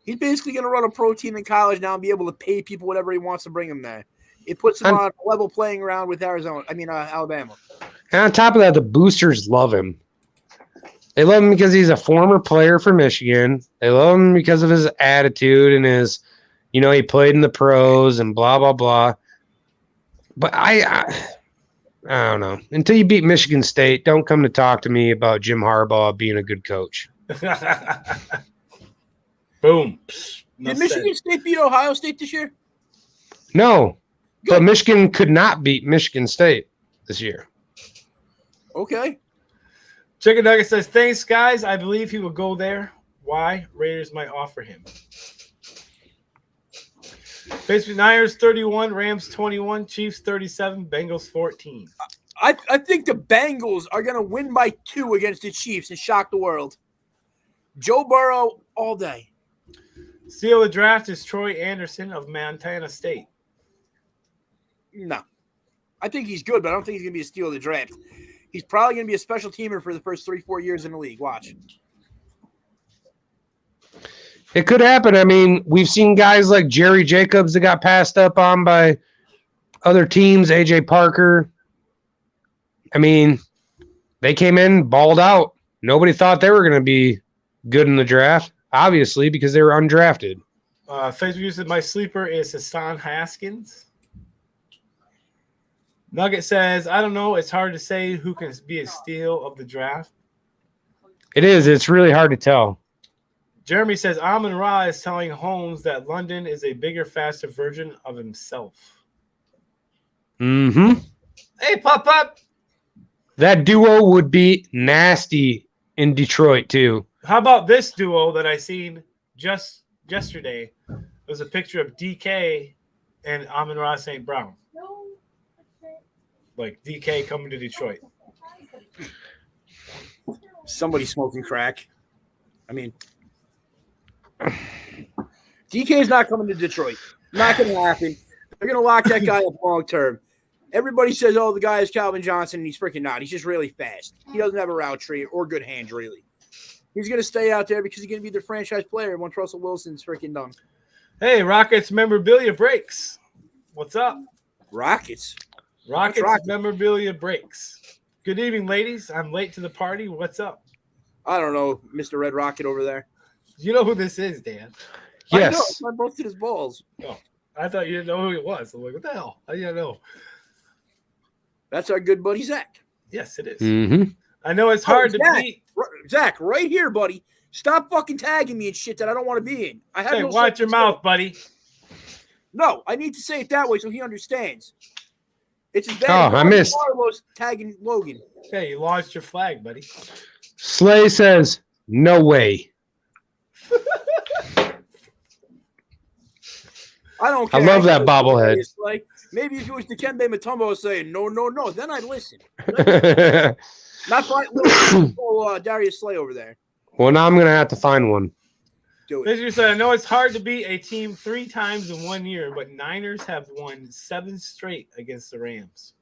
He's basically going to run a pro team in college now and be able to pay people whatever he wants to bring them there. It puts him on a level playing ground with Alabama. And on top of that, the boosters love him. They love him because he's a former player for Michigan. They love him because of his attitude and his, he played in the pros and blah, blah, blah. But I don't know. Until you beat Michigan State, don't come to talk to me about Jim Harbaugh being a good coach. Boom. Did Michigan State beat Ohio State this year? No, Good. but Michigan could not beat Michigan State this year. Okay. Chicken Nugget says, thanks, guys. I believe he will go there. Why? Raiders might offer him. Facebook Niners 31, Rams 21, Chiefs 37, Bengals 14. I think the Bengals are going to win by 2 against the Chiefs and shock the world. Joe Burrow all day. Seal of the draft is Troy Anderson of Montana State. No. I think he's good, but I don't think he's going to be a steal of the draft. He's probably going to be a special teamer for the first 3-4 years in the league. Watch. It could happen. I mean, we've seen guys like Jerry Jacobs that got passed up on by other teams, AJ Parker. I mean, they came in, balled out. Nobody thought they were going to be good in the draft, obviously, because they were undrafted. Facebook user, my sleeper is Hassan Haskins. Nugget says, I don't know. It's hard to say who can be a steal of the draft. It is. It's really hard to tell. Jeremy says, Amon-Ra is telling Holmes that London is a bigger, faster version of himself. Mm-hmm. Hey, Pop. That duo would be nasty in Detroit, too. How about this duo that I seen just yesterday? It was a picture of DK and Amon-Ra St. Brown. Like DK coming to Detroit. Somebody smoking crack. I mean, DK is not coming to Detroit. Not going to happen. They're going to lock that guy up long term. Everybody says, oh, the guy is Calvin Johnson, and he's freaking not. He's just really fast. He doesn't have a route tree or good hands, really. He's going to stay out there because he's going to be their franchise player once Russell Wilson's freaking done. Hey, Rockets memorabilia breaks. What's up? Rockets memorabilia breaks. Good evening, ladies. I'm late to the party. What's up? I don't know, Mr. Red Rocket over there. You know who this is, Dan? Yes. I know. I busted his balls. Oh, I thought you didn't know who it was. I'm like, what the hell? How do you know? That's our good buddy, Zach. Yes, it is. Mm-hmm. I know it's hard to beat. Zach, right here, buddy. Stop fucking tagging me and shit that I don't want to be in. I have Hey, no watch your mouth, buddy. No, I need to say it that way so he understands. It's as bad as I missed. Carlos tagging Logan. Hey, you lost your flag, buddy. Slay says, no way. I don't care. I love that bobblehead. Like maybe if it was Dikembe Mutombo saying no, then I'd listen. Not by Darius Slay over there. Well, now I'm gonna have to find one. Do it. As you said, I know it's hard to beat a team 3 times in 1 year, but Niners have won 7 straight against the Rams.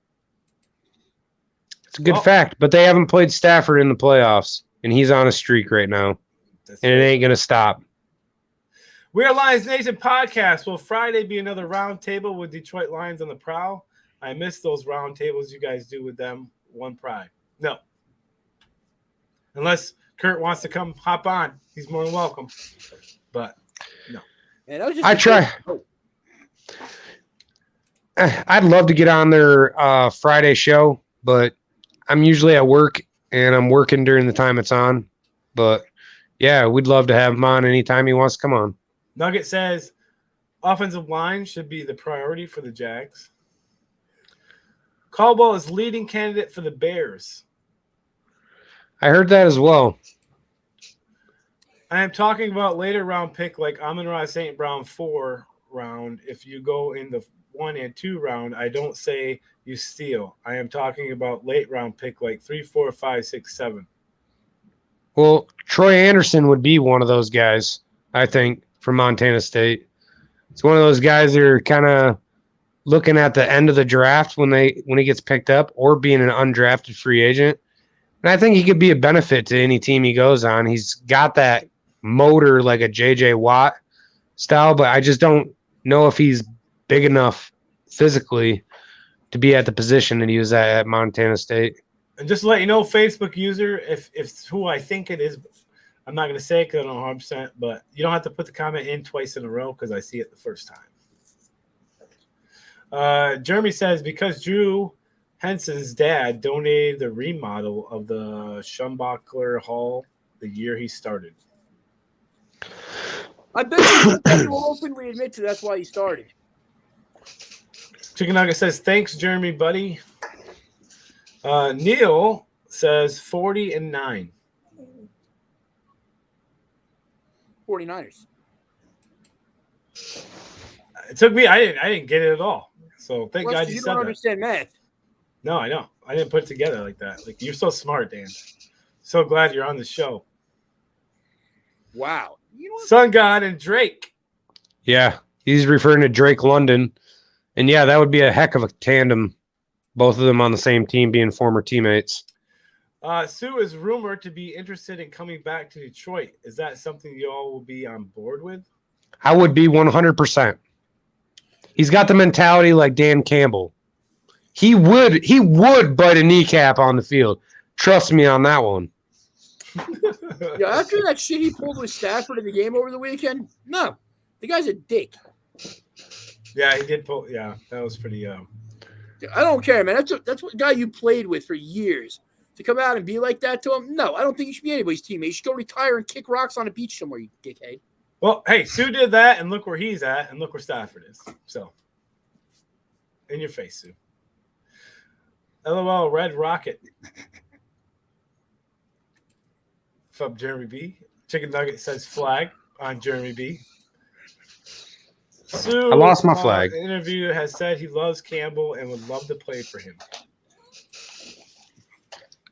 It's a good fact, but they haven't played Stafford in the playoffs, and he's on a streak right now, and it ain't gonna stop. We're Lions Nation podcast. Will Friday be another roundtable with Detroit Lions on the prowl? I miss those roundtables you guys do with them. One pride. No. Unless Kurt wants to come hop on, he's more than welcome. But no. Man, that was just I try. I'd love to get on their Friday show, but I'm usually at work, and I'm working during the time it's on. But, yeah, we'd love to have him on anytime he wants to come on. Nugget says offensive line should be the priority for the Jags. Caldwell is leading candidate for the Bears. I heard that as well. I am talking about later round pick like Amon-Ra St. Brown 4 round. If you go in the 1 and 2 round, I don't say you steal. I am talking about late round pick like 3, 4, 5, 6, 7. Well, Troy Anderson would be one of those guys, I think, from Montana State. It's one of those guys that are kind of looking at the end of the draft when he gets picked up, or being an undrafted free agent. And I think he could be a benefit to any team he goes on. He's got that motor like a J.J. Watt style, but I just don't know if he's big enough physically to be at the position that he was at Montana State. And just to let you know, Facebook user, if who I think it is, I'm not going to say it because I don't know 100%, but you don't have to put the comment in twice in a row because I see it the first time. Jeremy says, because Drew Henson's dad donated the remodel of the Schumbacher Hall the year he started. I bet you will openly admit to that's why he started. Chicken Nugget says, thanks, Jeremy, buddy. Neil says 40-9. 49ers. It took me. I didn't get it at all. So thank God you said that. You don't understand math. No, I don't. I didn't put it together like that. Like, you're so smart, Dan. So glad you're on the show. Wow. You know what? Sun God and Drake. Yeah, he's referring to Drake London. And, yeah, that would be a heck of a tandem, both of them on the same team being former teammates. Sue is rumored to be interested in coming back to Detroit. Is that something you all will be on board with? I would be 100%. He's got the mentality like Dan Campbell. He would bite a kneecap on the field. Trust me on that one. Yeah, after that shit he pulled with Stafford in the game over the weekend, no. The guy's a dick. Yeah, he did pull. Yeah, that was pretty. I don't care, man. That's what guy you played with for years. To come out and be like that to him, no, I don't think you should be anybody's teammate. You should go retire and kick rocks on a beach somewhere, you dickhead. Well, hey, Sue did that, and look where he's at, and look where Stafford is. So, in your face, Sue. LOL, Red Rocket. From Jeremy B. Chicken Nugget says flag on Jeremy B. Sue, I lost my flag. The interview has said he loves Campbell and would love to play for him.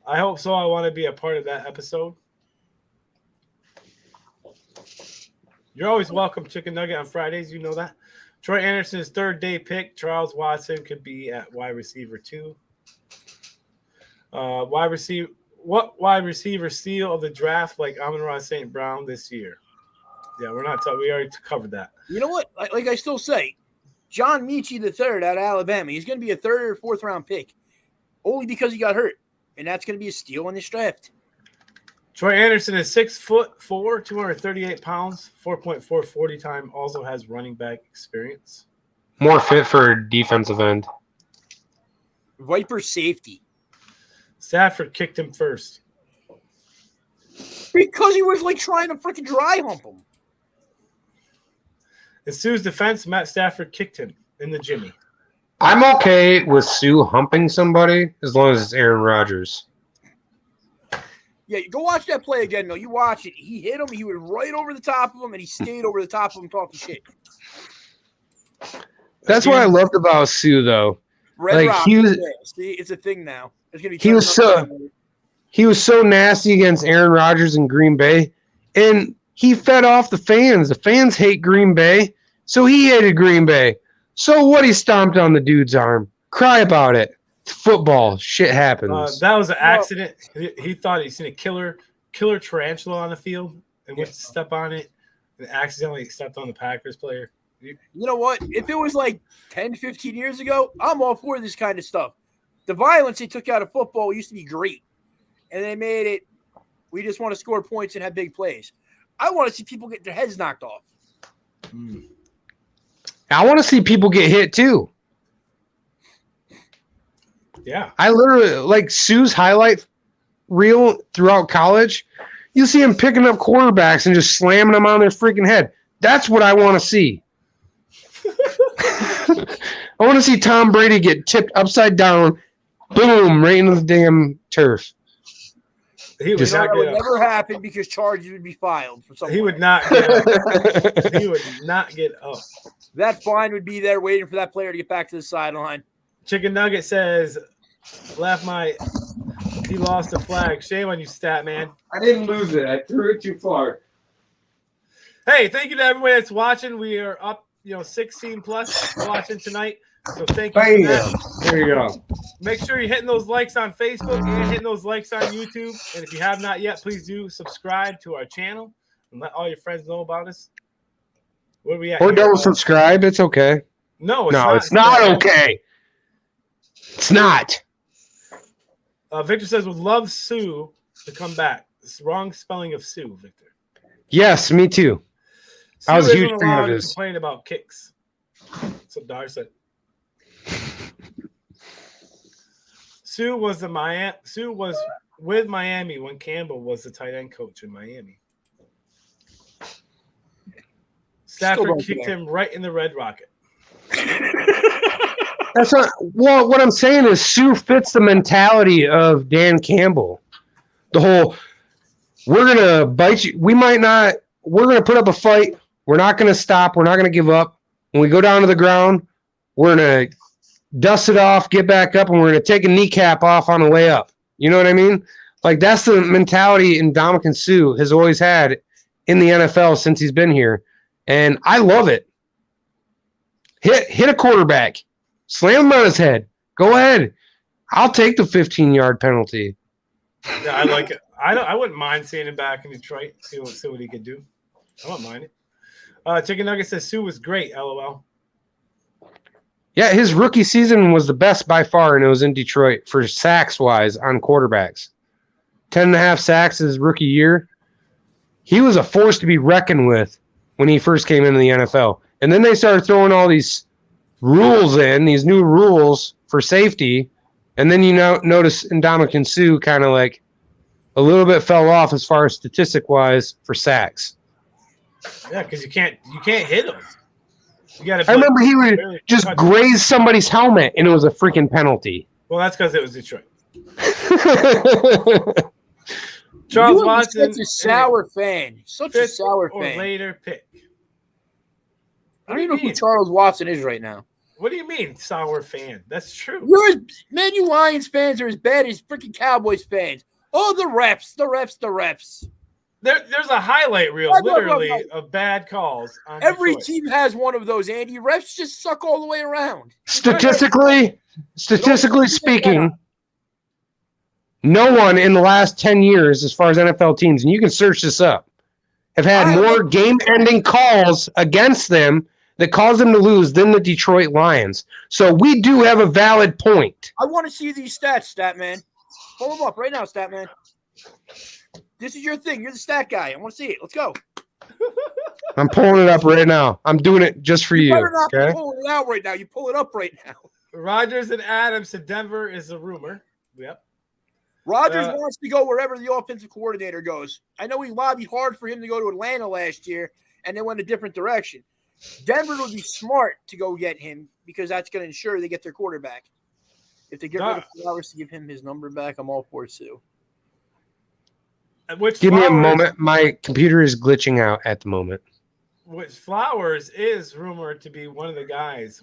I hope so. I want to be a part of that episode. You're always welcome, Chicken Nugget, on Fridays. You know that. Troy Anderson's third day pick. Charles Watson could be at wide receiver 2. What wide receiver steal of the draft like Amon-Ra St. Brown this year? Yeah, we're not talking. We already covered that. You know what? Like I still say, John Mechie III out of Alabama. He's going to be a 3rd or 4th round pick only because he got hurt. And that's going to be a steal in this draft. Troy Anderson is 6'4", 238 pounds, 4.4 40 time. Also has running back experience. More fit for defensive end. Viper safety. Stafford kicked him first. Because he was like trying to freaking dry hump him. In Sue's defense, Matt Stafford kicked him in the Jimmy. I'm okay with Sue humping somebody as long as it's Aaron Rodgers. Yeah, go watch that play again, though. You watch it. He hit him. He was right over the top of him, and he stayed over the top of him talking shit. That's what I loved about Sue, though. Red Like, Rock. he was- See, it's a thing now. It's gonna be. He was He was so nasty against Aaron Rodgers in Green Bay, and he fed off the fans. The fans hate Green Bay, so he hated Green Bay. So what? He stomped on the dude's arm. Cry about it. It's football. Shit happens. That was an accident. He thought he'd seen a killer tarantula on the field and went to step on it and accidentally stepped on the Packers player. You know what? If it was like 10, 15 years ago, I'm all for this kind of stuff. The violence they took out of football used to be great. And they made it, we just want to score points and have big plays. I want to see people get their heads knocked off. I want to see people get hit too. Yeah. I literally, like Sue's highlight reel throughout college, you see him picking up quarterbacks and just slamming them on their freaking head. That's what I want to see. I want to see Tom Brady get tipped upside down, boom, right into the damn turf. He would That would never happen because charges would be filed for something. He would not get up. He would not get up. That fine would be there waiting for that player to get back to the sideline. Chicken Nugget says, he lost a flag. Shame on you, stat man. I didn't lose it. I threw it too far. Hey, thank you to everybody that's watching. We are up, 16 plus watching tonight. So thank you. For that. There you go. Make sure you're hitting those likes on Facebook and hitting those likes on YouTube. And if you have not yet, please do subscribe to our channel and let all your friends know about us. Where are we at? Or don't subscribe. It's okay. No, it's not okay. It's not. Victor says, would love Sue to come back. It's the wrong spelling of Sue, Victor. Yes, me too. Sue I was a huge fan of his. Complain about kicks. That's what Dar said. Sue was with Miami when Campbell was the tight end coach in Miami. Stafford kicked him right in the Red Rocket. That's not. Well, what I'm saying is Sue fits the mentality of Dan Campbell. The whole, we're gonna bite you. We might not. We're gonna put up a fight. We're not gonna stop. We're not gonna give up. When we go down to the ground, we're gonna dust it off, get back up, and we're gonna take a kneecap off on the way up. You know what I mean? Like that's the mentality Ndamukong Suh has always had in the NFL since he's been here, and I love it. Hit a quarterback. Slam him on his head. Go ahead. I'll take the 15-yard penalty. Yeah, I like it. I wouldn't mind seeing him back in Detroit. See what he could do. I wouldn't mind it. Chicken Nugget says Sue was great. LOL. Yeah, his rookie season was the best by far, and it was in Detroit for sacks-wise on quarterbacks. 10.5 sacks his rookie year. He was a force to be reckoned with when he first came into the NFL. And then they started throwing all these rules in, these new rules for safety, and then you notice Ndamukong Suh kind of like a little bit fell off as far as statistic-wise for sacks. Yeah, because you can't hit him. I remember he would just graze somebody's helmet, and it was a freaking penalty. Well, that's because it was Detroit. Charles Watson, such a sour fan. Such a sour or fan. Later pick. I don't even know who Charles Watson is right now. What do you mean, sour fan? That's true. You Lions fans are as bad as freaking Cowboys fans. Oh, the refs. There's a highlight reel, literally, of bad calls. On Every Detroit. team has one of those, Andy. Refs just suck all the way around. Statistically speaking, no one in the last 10 years, as far as NFL teams, and you can search this up, have had more game-ending calls against them that caused them to lose than the Detroit Lions. So we do have a valid point. I want to see these stats, Statman. Pull them up right now, Statman. This is your thing. You're the stat guy. I want to see it. Let's go. I'm pulling it up right now. I'm doing it just for you. Better not be pulling it out right now. You pull it up right now. Rodgers and Adams to Denver is a rumor. Yep. Rodgers wants to go wherever the offensive coordinator goes. I know he lobbied hard for him to go to Atlanta last year, and they went a different direction. Denver would be smart to go get him because that's going to ensure they get their quarterback. If they get rid of Flowers to give him his number back, I'm all for it, Sue. Give me a moment. My computer is glitching out at the moment. which Flowers is rumored to be one of the guys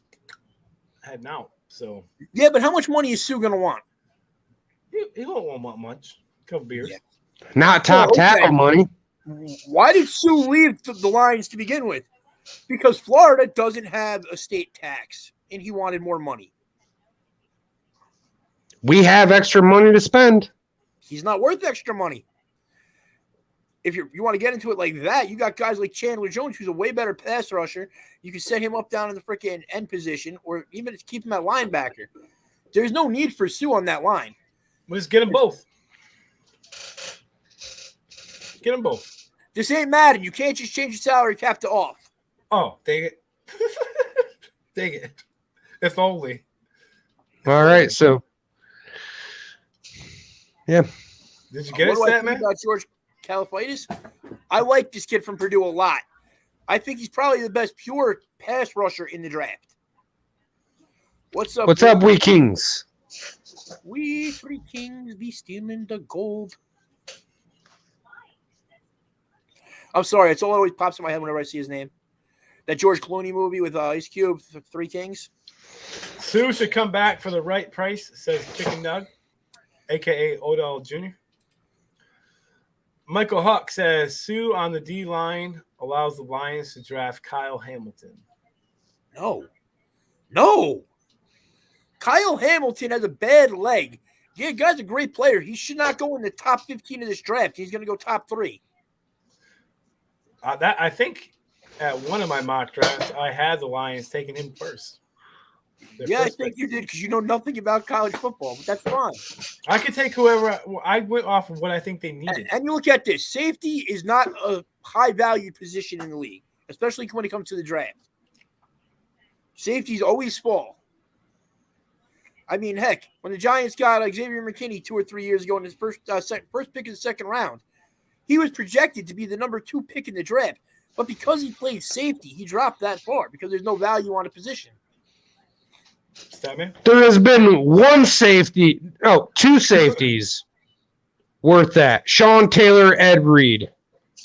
heading out. So Yeah, but how much money is Sue going to want? he won't want much. A couple beers. Yeah. Not top tackle money. Why did Sue leave the Lions to begin with? Because Florida doesn't have a state tax, and he wanted more money. We have extra money to spend. He's not worth extra money. If you want to get into it like that, you got guys like Chandler Jones, who's a way better pass rusher. You can set him up down in the freaking end position, or even keep him at linebacker. There's no need for Sue on that line. We'll just get them both. Get them both. This ain't Madden. You can't just change your salary cap to off. Oh, dang it. Dang it. If only. All right, so yeah. Did you get it, What do I Stat think Man? about George Kalafaitis? I like this kid from Purdue a lot. I think he's probably the best pure pass rusher in the draft. What's up? What's up, we Kings? We three kings be stealing the gold. I'm sorry, it's all that always pops in my head whenever I see his name. That George Clooney movie with Ice Cube, Three Kings. Sue should come back for the right price, says Chicken Nug, a.k.a. Odell Jr. Michael Huck says Sue on the D line allows the Lions to draft Kyle Hamilton. No. Kyle Hamilton has a bad leg. Yeah, guy's a great player. He should not go in the top 15 of this draft. He's going to go top 3. That I think at one of my mock drafts, I had the Lions taking him first. Yeah, I think you did because you know nothing about college football, but that's fine. I could take whoever I went off of what I think they needed. And you look at this. Safety is not a high-value position in the league, especially when it comes to the draft. Safeties always fall. I mean, heck, when the Giants got Xavier McKinney 2 or 3 years ago in his first pick in the second round, he was projected to be the number 2 pick in the draft. But because he played safety, he dropped that far because there's no value on a position. There has been two safeties worth that. Sean Taylor, Ed Reed.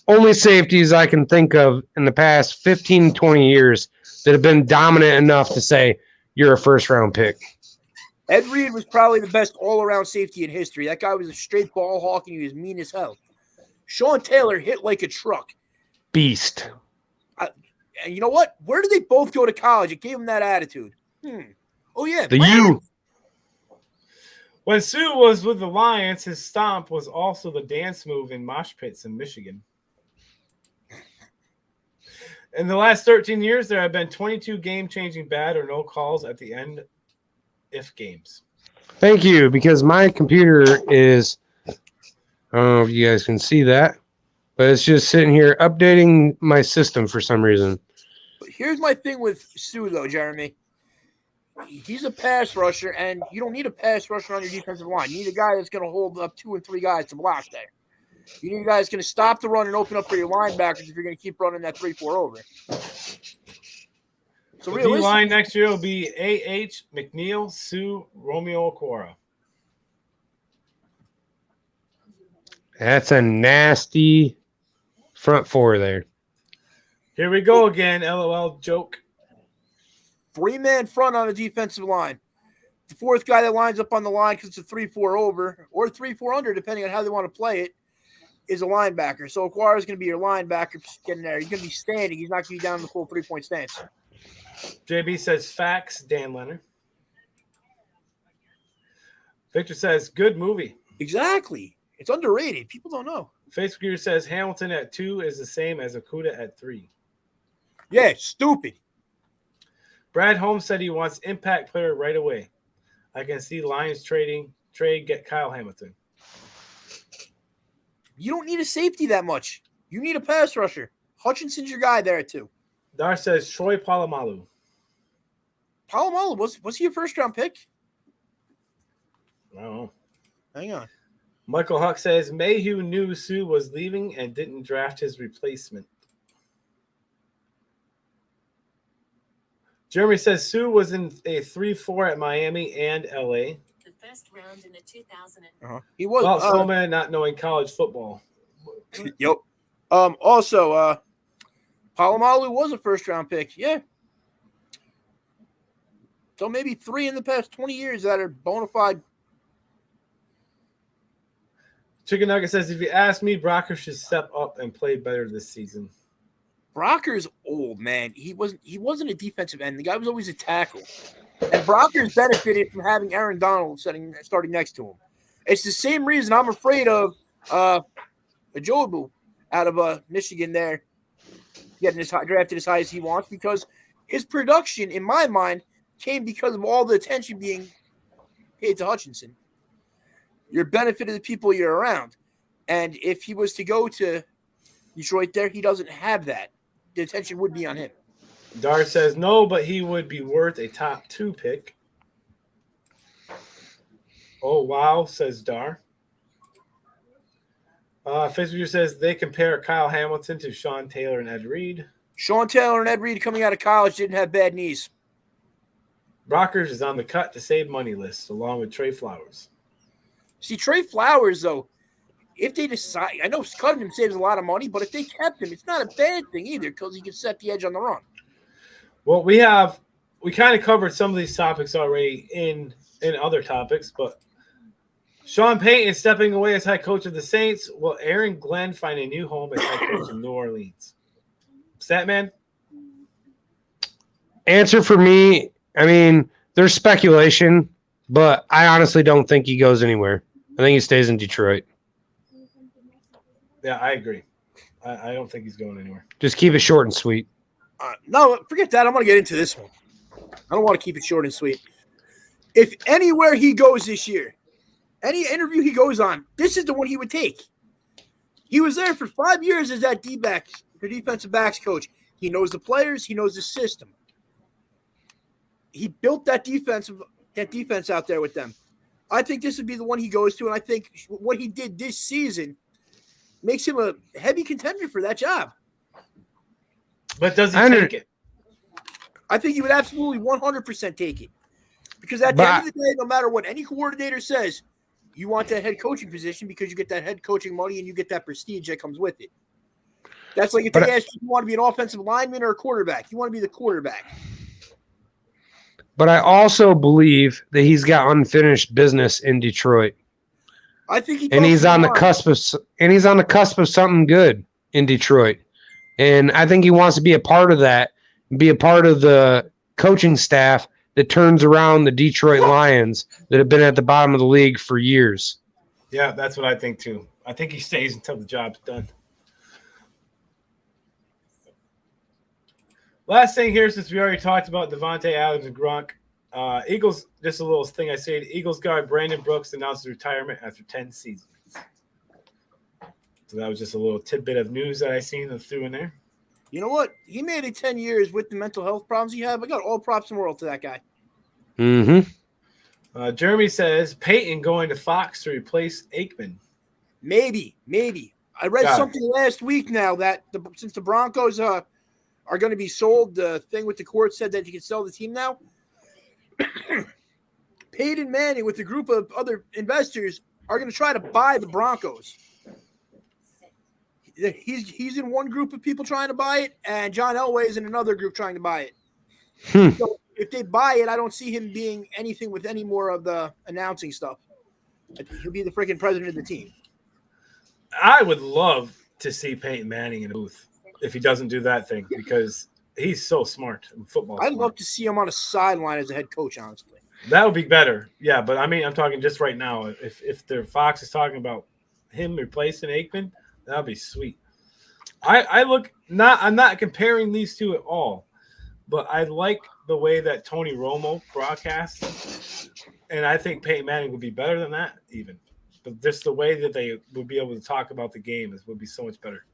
Only safeties I can think of in the past 15, 20 years that have been dominant enough to say you're a first-round pick. Ed Reed was probably the best all-around safety in history. That guy was a straight ball hawk, and he was mean as hell. Sean Taylor hit like a truck. Beast. And you know what? Where did they both go to college? It gave them that attitude. Oh, yeah. The U. When Sue was with the Lions, his stomp was also the dance move in mosh pits in Michigan. In the last 13 years, there have been 22 game-changing bad or no calls at the end if games. Thank you, because my computer is, I don't know if you guys can see that, but it's just sitting here updating my system for some reason. Here's my thing with Sue, though, Jeremy. He's a pass rusher, and you don't need a pass rusher on your defensive line. You need a guy that's going to hold up 2 and 3 guys to block there. You need a guy that's going to stop the run and open up for your linebackers if you're going to keep running that 3-4 over. So the D-line next year will be A.H., McNeil, Sue, Romeo Okwara. That's a nasty front 4 there. Here we go again, LOL joke. 3-man front on the defensive line. The 4th guy that lines up on the line because it's a 3-4 over or 3-4 under, depending on how they want to play it, is a linebacker. So Okwara is going to be your linebacker getting there. He's going to be standing. He's not going to be down in the full 3-point stance. JB says facts, Dan Leonard. Victor says good movie. Exactly. It's underrated. People don't know. Facebook user says Hamilton at 2 is the same as Okudah at 3. Yeah, stupid. Brad Holmes said he wants impact player right away. I can see Lions trade get Kyle Hamilton. You don't need a safety that much. You need a pass rusher. Hutchinson's your guy there at 2. Dar says Troy Polamalu. Polamalu, was he a first-round pick? I don't know. Hang on. Michael Huck says Mayhew knew Sue was leaving and didn't draft his replacement. Jeremy says Sue was in a 3-4 at Miami and LA. The first round in the 2000. He was. Well, Snowman not knowing college football. Yep. Also, Palomalu was a first-round pick. Yeah. So maybe 3 in the past 20 years that are bona fide. Chicken Nugget says, if you ask me, Brocker should step up and play better this season. Brocker's old, man. He wasn't a defensive end. The guy was always a tackle. And Brocker's benefited from having Aaron Donald starting next to him. It's the same reason I'm afraid of Ajobu out of Michigan there, getting drafted as high as he wants, because his production, in my mind, came because of all the attention being paid to Hutchinson. You're benefiting the people you're around. And if he was to go to Detroit there, he doesn't have that. The attention would be on him. Dar says no, but he would be worth a top 2 pick. Oh, wow, says Dar. Facebook says they compare Kyle Hamilton to Sean Taylor and Ed Reed. Sean Taylor and Ed Reed coming out of college didn't have bad knees. Brockers is on the cut to save money list, along with Trey Flowers. See, Trey Flowers, though, if they decide, I know cutting him saves a lot of money, but if they kept him, it's not a bad thing either, because he can set the edge on the run. Well, we kind of covered some of these topics already in other topics, but Sean Payton stepping away as head coach of the Saints. Will Aaron Glenn find a new home as head coach in New Orleans? Statman? Answer for me, I mean, there's speculation, but I honestly don't think he goes anywhere. I think he stays in Detroit. Yeah, I agree. I don't think he's going anywhere. Just keep it short and sweet. No, forget that. I'm going to get into this one. I don't want to keep it short and sweet. If anywhere he goes this year, any interview he goes on, this is the one he would take. He was there for 5 years as that defensive backs coach. He knows the players. He knows the system. He built that defense out there with them. I think this would be the one he goes to, and I think what he did this season makes him a heavy contender for that job. But does he take it? I think he would absolutely 100% take it. Because at the end of the day, no matter what any coordinator says, you want that head coaching position because you get that head coaching money and you get that prestige that comes with it. That's like if they ask you want to be an offensive lineman or a quarterback. You want to be the quarterback. But I also believe that he's got unfinished business in Detroit. I think he's on the cusp of something good in Detroit. And I think he wants to be a part of that, be a part of the coaching staff that turns around the Detroit Lions that have been at the bottom of the league for years. Yeah, that's what I think too. I think he stays until the job's done. Last thing here, since we already talked about Devontae Adams and Gronk, Eagles, just a little thing I said, Eagles guard Brandon Brooks announced his retirement after 10 seasons. So that was just a little tidbit of news that I seen and threw in there. You know what? He made it 10 years with the mental health problems he had. I got all props in the world to that guy. Mm-hmm. Jeremy says, Peyton going to Fox to replace Aikman. Maybe. I read something last week now that since the Broncos are going to be sold, the thing with the court said that you can sell the team now. Peyton Manning with a group of other investors are going to try to buy the Broncos. He's in one group of people trying to buy it, and John Elway is in another group trying to buy it. So if they buy it, I don't see him being anything with any more of the announcing stuff. He'll be the freaking president of the team. I would love to see Peyton Manning in a booth if he doesn't do that thing, because he's so smart in football. I'd love to see him on a sideline as a head coach, honestly. That would be better. Yeah, but I mean, I'm talking just right now. If the Fox is talking about him replacing Aikman, that would be sweet. I'm not comparing these two at all, but I like the way that Tony Romo broadcasts, and I think Peyton Manning would be better than that even. But just the way that they would be able to talk about the game would be so much better.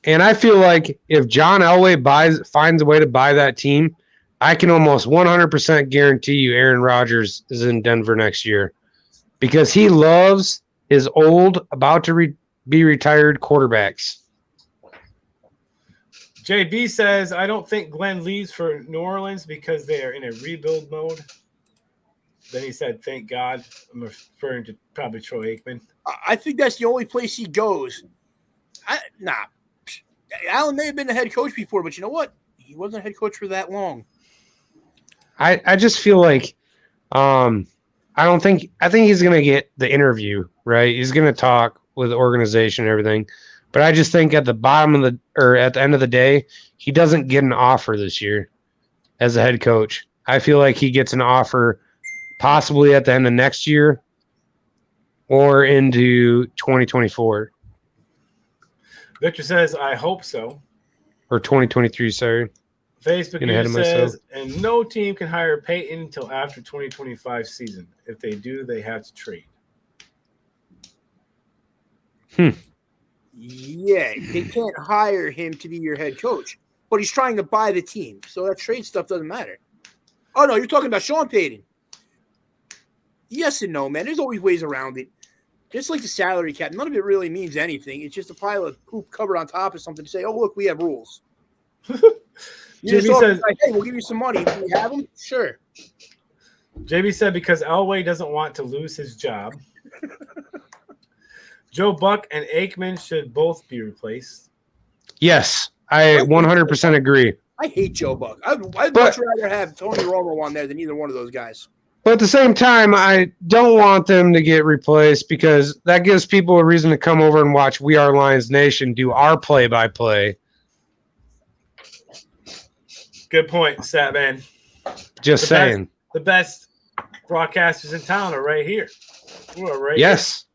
And I feel like if John Elway finds a way to buy that team, I can almost 100% guarantee you Aaron Rodgers is in Denver next year, because he loves his old, about to be retired quarterbacks. JB says, I don't think Glenn leaves for New Orleans because they are in a rebuild mode. Then he said, thank God. I'm referring to probably Troy Aikman. I think that's the only place he goes. Allen may have been the head coach before, but you know what? He wasn't a head coach for that long. I just feel like I think he's gonna get the interview, right? He's gonna talk with the organization and everything. But I just think at the end of the day, he doesn't get an offer this year as a head coach. I feel like he gets an offer possibly at the end of next year or into 2024. Victor says, I hope so. Or 2023, sorry. Facebook Getting ahead user of myself. says, and no team can hire Peyton until after 2025 season. If they do, they have to trade. Yeah, they can't hire him to be your head coach, but he's trying to buy the team, so that trade stuff doesn't matter. Oh, no, you're talking about Sean Payton. Yes and no, man. There's always ways around it. Just like the salary cap, none of it really means anything. It's just a pile of poop covered on top of something to say, oh, look, we have rules. JB says, like, hey, we'll give you some money. Do we have them? Sure. JB said because Elway doesn't want to lose his job. Joe Buck and Aikman should both be replaced. Yes, I 100% agree. I hate Joe Buck. I'd much rather have Tony Romo on there than either one of those guys. But at the same time, I don't want them to get replaced because that gives people a reason to come over and watch We Are Lions Nation do our play-by-play. Good point, Statman. Just saying. The best broadcasters in town are right here. We're right yes,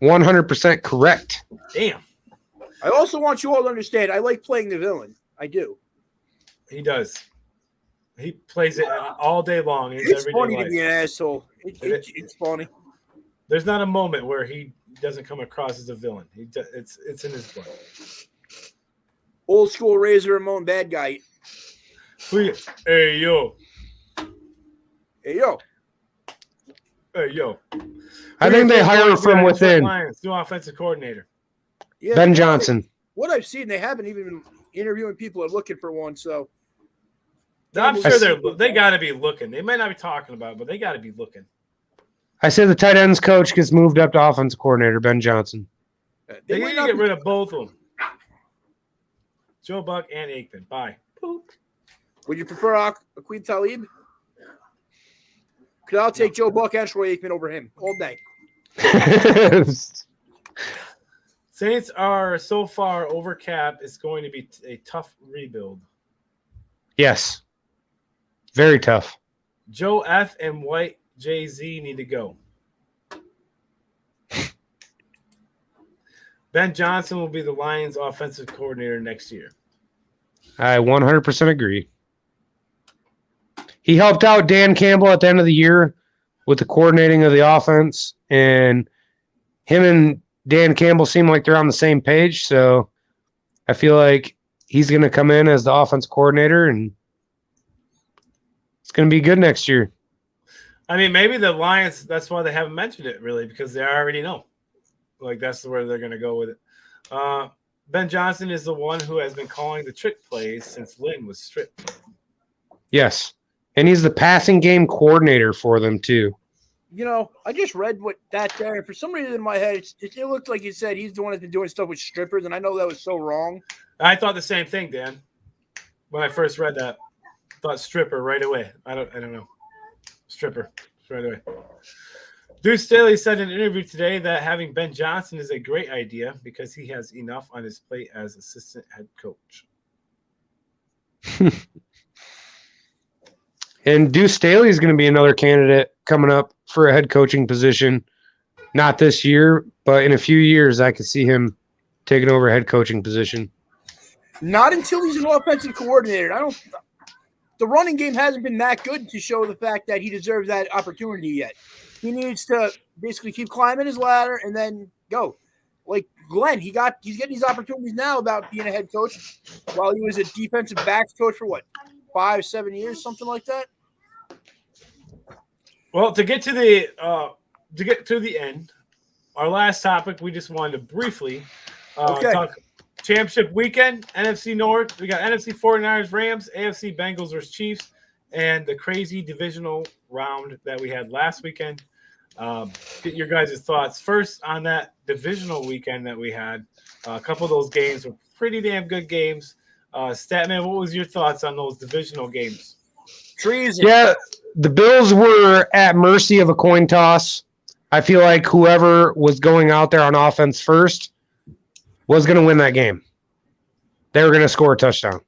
100% correct. Here. Damn. I also want you all to understand, I like playing the villain. I do. He does. He plays it all day long. It's funny to be an asshole. It's funny. There's not a moment where he doesn't come across as a villain. It's in his blood. Old school Razor Ramon bad guy. Hey, yo. Hey, yo. Hey, yo. I think they hire from within. Lions, new offensive coordinator. Yeah, Ben Johnson. What I've seen, they haven't even been interviewing people or looking for one, so. I'm sure they got to be looking. They might not be talking about it, but they got to be looking. I say the tight ends coach gets moved up to offensive coordinator, Ben Johnson. They need to get rid of both of them. Joe Buck and Aikman. Bye. Poop. Would you prefer Aqib Talib? Because I'll take Joe Buck and Troy Aikman over him all day. Saints are so far over cap. It's going to be a tough rebuild. Yes. Very tough. Joe F. and White Jay-Z need to go. Ben Johnson will be the Lions offensive coordinator next year. I 100% agree. He helped out Dan Campbell at the end of the year with the coordinating of the offense, and him and Dan Campbell seem like they're on the same page, so I feel like he's going to come in as the offense coordinator, and it's going to be good next year. I mean, maybe the Lions, that's why they haven't mentioned it, really, because they already know. Like, that's where they're going to go with it. Ben Johnson is the one who has been calling the trick plays since Lynn was stripped. Yes, and he's the passing game coordinator for them, too. You know, I just read what that there, and for some reason in my head, it looked like he said he's the one that's been doing stuff with strippers, and I know that was so wrong. I thought the same thing, Dan. When I first read that, I thought stripper right away. I don't know. Stripper right away. Deuce Staley said in an interview today that having Ben Johnson is a great idea because he has enough on his plate as assistant head coach. And Deuce Staley is going to be another candidate coming up for a head coaching position. Not this year, but in a few years, I could see him taking over a head coaching position. Not until he's an offensive coordinator. The running game hasn't been that good to show the fact that he deserves that opportunity yet. He needs to basically keep climbing his ladder and then go. Like Glenn, he's getting these opportunities now about being a head coach while he was a defensive backs coach for what, 5-7 years, something like that. Well, to get to the end, our last topic, we just wanted to briefly talk championship weekend, NFC North. We got NFC 49ers, Rams, AFC Bengals versus Chiefs, and the crazy divisional round that we had last weekend. Get your guys' thoughts first on that divisional weekend that we had. A couple of those games were pretty damn good games. Statman, what was your thoughts on those divisional games? Treason. Yeah, the Bills were at mercy of a coin toss. I feel like whoever was going out there on offense first was going to win that game. They were going to score a touchdown.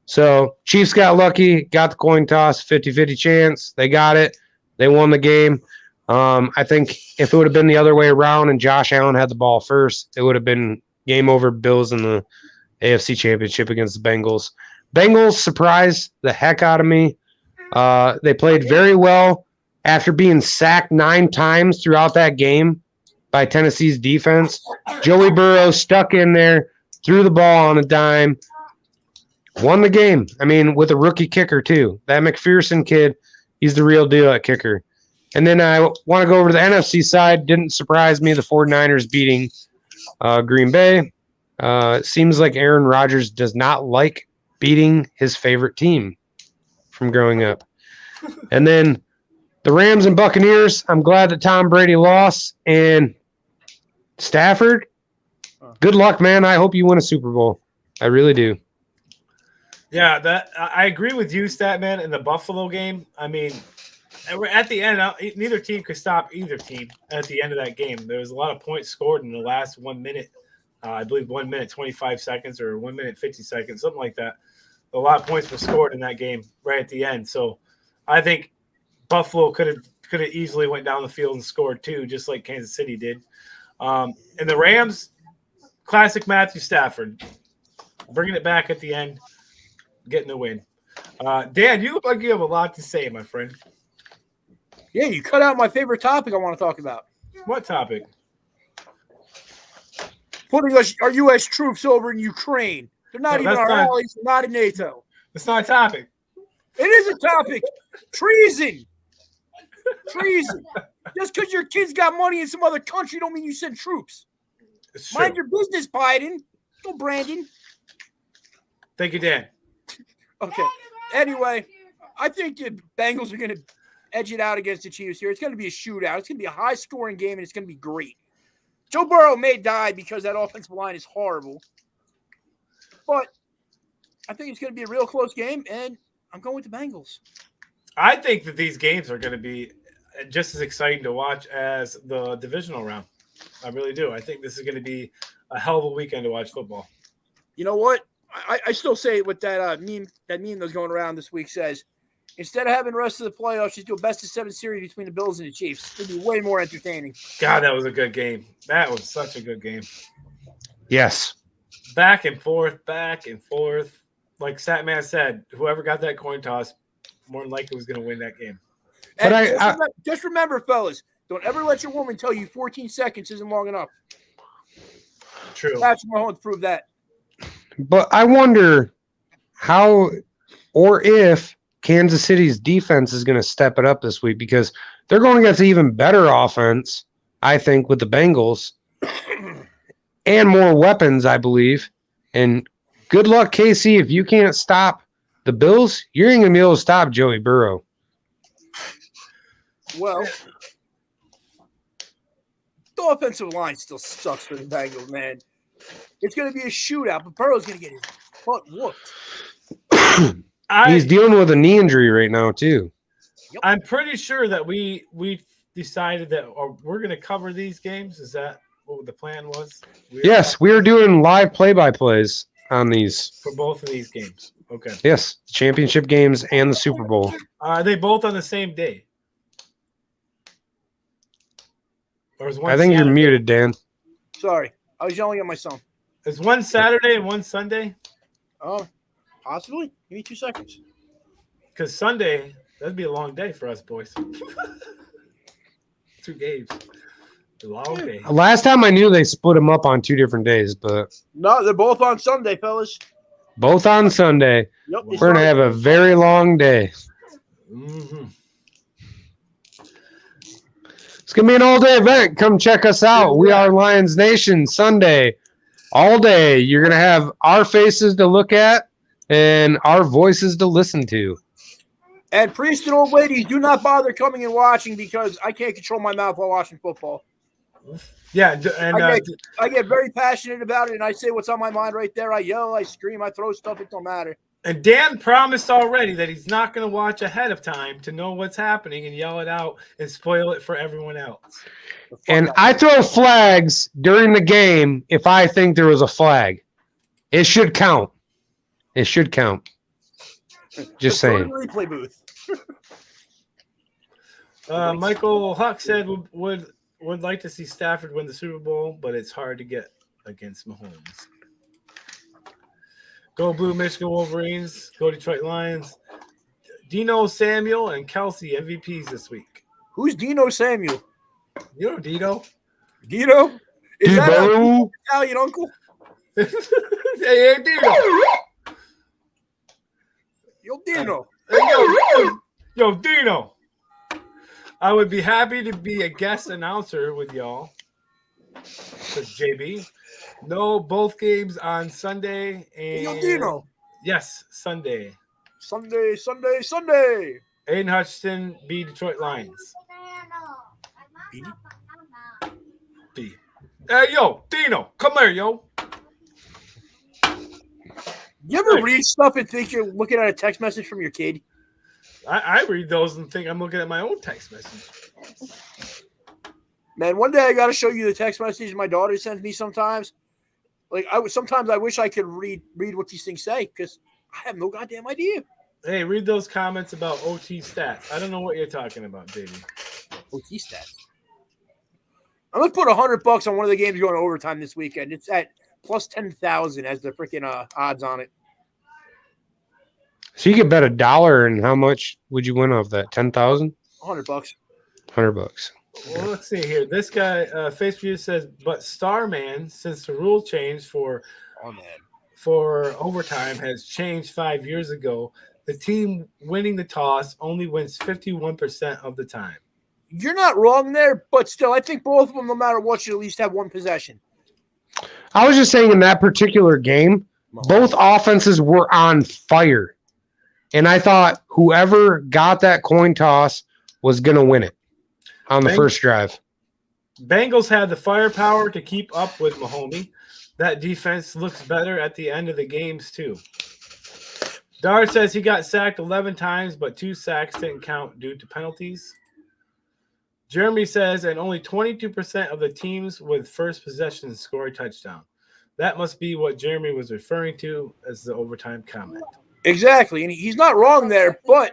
So Chiefs got lucky, got the coin toss, 50-50 chance. They got it. They won the game. I think if it would have been the other way around and Josh Allen had the ball first, it would have been game over Bills in the AFC Championship against the Bengals. Bengals surprised the heck out of me. They played very well after being sacked 9 times throughout that game by Tennessee's defense. Joey Burrow stuck in there, threw the ball on a dime, won the game. I mean, with a rookie kicker too. That McPherson kid, he's the real deal at kicker. And then I want to go over to the NFC side. Didn't surprise me, the 49ers beating Green Bay. Seems like Aaron Rodgers does not like beating his favorite team from growing up. And then the Rams and Buccaneers, I'm glad that Tom Brady lost. And Stafford, good luck, man. I hope you win a Super Bowl. I really do. Yeah, I agree with you, Statman, in the Buffalo game. I mean, at the end, neither team could stop either team at the end of that game. There was a lot of points scored in the last 1 minute. I believe 1 minute, 25 seconds or 1 minute, 50 seconds, something like that. A lot of points were scored in that game right at the end. So I think Buffalo could have easily went down the field and scored too, just like Kansas City did. And the Rams, classic Matthew Stafford, bringing it back at the end, getting the win. Dan, you look like you have a lot to say, my friend. Yeah, you cut out my favorite topic I want to talk about. What topic? Putting our U.S. troops over in Ukraine. They're not even our allies. They're not in NATO. It's not a topic. It is a topic. Treason. Treason. Just because your kids got money in some other country don't mean you send troops. Mind your business, Biden. Go, Brandon. Thank you, Dan. Okay. Anyway, I think the Bengals are going to edge it out against the Chiefs here. It's going to be a shootout. It's going to be a high-scoring game, and it's going to be great. Joe Burrow may die because that offensive line is horrible. But I think it's going to be a real close game, and I'm going with the Bengals. I think that these games are going to be just as exciting to watch as the divisional round. I really do. I think this is going to be a hell of a weekend to watch football. You know what? I still say what that meme that's going around this week says. Instead of having the rest of the playoffs, just do a best-of-7 series between the Bills and the Chiefs. It'd be way more entertaining. God, that was a good game. That was such a good game. Yes. Back and forth, back and forth. Like Statman said, whoever got that coin toss more than likely was going to win that game. And just remember, fellas, don't ever let your woman tell you 14 seconds isn't long enough. True. Patrick Mahomes proved that. But I wonder how or if Kansas City's defense is going to step it up this week because they're going against an even better offense, I think, with the Bengals and more weapons, I believe. And good luck, KC. If you can't stop the Bills, you're ain't going to be able to stop Joey Burrow. Well, the offensive line still sucks for the Bengals, man. It's going to be a shootout, but Burrow's going to get his butt whooped. He's dealing with a knee injury right now, too. Yep. I'm pretty sure that we decided that we're going to cover these games. Is that what the plan was? Yes, we are doing live play-by-plays on these. For both of these games. Okay. Yes, championship games and the Super Bowl. Are they both on the same day? Or is one I think Saturday? you're muted, Dan. Sorry. I was yelling at my son. Is one Saturday and one Sunday? Oh, possibly. Give me 2 seconds. Because Sunday, that'd be a long day for us boys. 2 games. A long day. Last time I knew they split them up on 2 different days, but No, they're both on Sunday, fellas. both on Sunday. Yep, We're going to have a very long day. Mm-hmm. It's going to be an all-day event. Come check us out. We are Lions Nation Sunday. All day. You're going to have our faces to look at and our voices to listen to. And priests and old ladies, do not bother coming and watching because I can't control my mouth while watching football. Yeah, and I get very passionate about it, and I say what's on my mind right there. I yell, I scream, I throw stuff. It don't matter. and Dan promised already that he's not going to watch ahead of time to know what's happening and yell it out and spoil it for everyone else. And I throw flags during the game if I think there was a flag. It should count. It should count. Just saying. Replay booth. Michael Huck said would like to see Stafford win the Super Bowl, but it's hard to get against Mahomes. Go Blue Michigan Wolverines. Go Detroit Lions. Dino Samuel and Kelsey MVPs this week. Who's Dino Samuel? You know Dino? Dino? Is that Dino? an Italian uncle? Hey, Dino. Yo, Dino. Hey, yo, Dino. I would be happy to be a guest announcer with y'all. Says JB. No, both games on Sunday. And Yo, Dino. yes, Sunday. Sunday. Aiden Hutchinson, B Detroit Lions. B. Hey, yo, Dino, come here, yo. You ever read stuff and think you're looking at a text message from your kid? I read those and think I'm looking at my own text message. Man, one day I got to show you the text message my daughter sends me sometimes. Like sometimes I wish I could read what these things say because I have no goddamn idea. Hey, read those comments about OT stats. I don't know what you're talking about, baby. OT stats. I'm gonna put $100 on one of the games going to overtime this weekend. It's at plus 10,000 as the freaking odds on it. So you could bet $1, and how much would you win off that? 10,000? $100. $100. Well, let's see here. This guy, Facebook says, but Starman, since the rule change for overtime has changed 5 years ago, the team winning the toss only wins 51% of the time. You're not wrong there, but still, I think both of them, no matter what, should at least have one possession. I was just saying in that particular game, both offenses were on fire. And I thought whoever got that coin toss was going to win it on the first drive. Bengals had the firepower to keep up with Mahomes. That defense looks better at the end of the games, too. Dart says he got sacked 11 times, but 2 sacks didn't count due to penalties. Jeremy says, and only 22% of the teams with first possession score a touchdown. That must be what Jeremy was referring to as the overtime comment. Exactly, and he's not wrong there, but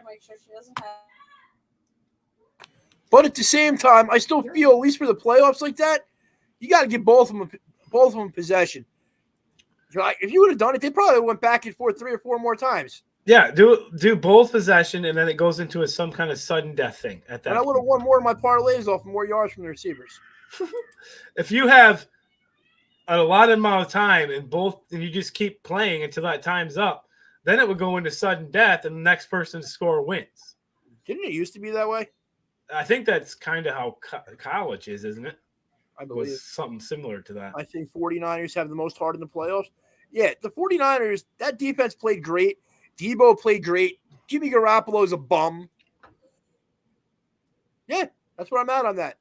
at the same time, I still feel, at least for the playoffs like that, you got to give both of them possession. If you would have done it, they probably went back and forth 3 or 4 more times. Yeah, do both possession, and then it goes into some kind of sudden death thing at that. And I would have won more of my parlays off more yards from the receivers. If you have a lot amount of time and you just keep playing until that time's up, then it would go into sudden death, and the next person to score wins. Didn't it used to be that way? I think that's kind of how college is, isn't it? I believe something similar to that. I think 49ers have the most heart in the playoffs. Yeah, the 49ers, that defense played great. Debo played great. Jimmy Garoppolo is a bum. Yeah, that's where I'm at on that.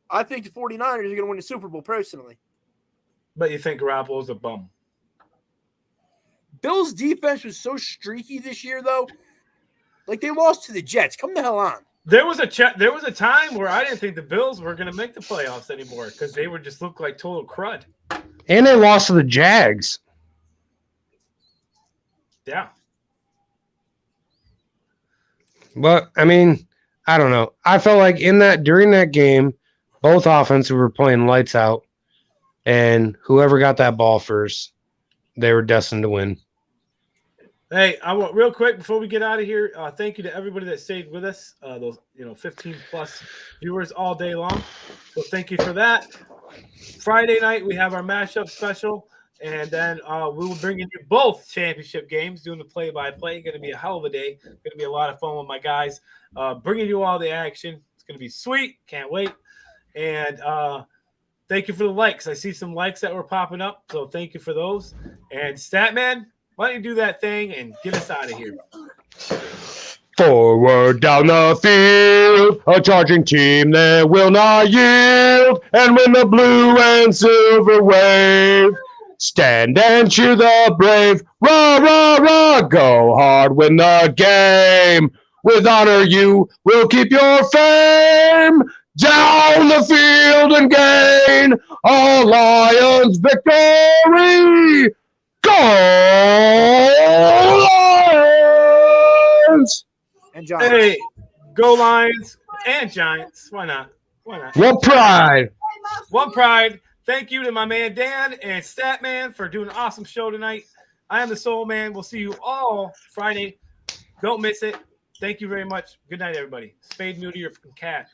I think the 49ers are going to win the Super Bowl personally. But you think Garoppolo's a bum? Bills' defense was so streaky this year, though. Like, they lost to the Jets. Come the hell on. There was a time where I didn't think the Bills were going to make the playoffs anymore because they would just look like total crud. And they lost to the Jags. Yeah. But, I mean, I don't know. I felt like during that game, both offenses were playing lights out. And whoever got that ball first, they were destined to win. Hey, I want real quick before we get out of here. Thank you to everybody that stayed with us. Those 15 plus viewers all day long. So thank you for that. Friday night we have our mashup special, and then we will bring in you both championship games, doing the play-by-play. Going to be a hell of a day. Going to be a lot of fun with my guys, bringing you all the action. It's going to be sweet. Can't wait. And thank you for the likes. I see some likes that were popping up, so thank you for those. And Statman, why don't you do that thing and get us out of here? Forward down the field, a charging team that will not yield. And when the blue and silver wave, stand and cheer the brave. Rah, rah, rah, go hard, win the game. With honor you will keep your fame. Down the field and gain a Lions victory. Go Lions! And Giants. Hey, go Lions and Giants. Why not? Why not? What pride! One pride. Thank you to my man Dan and Statman for doing an awesome show tonight. I am the Soul Man. We'll see you all Friday. Don't miss it. Thank you very much. Good night, everybody. Spade Moody, your cat.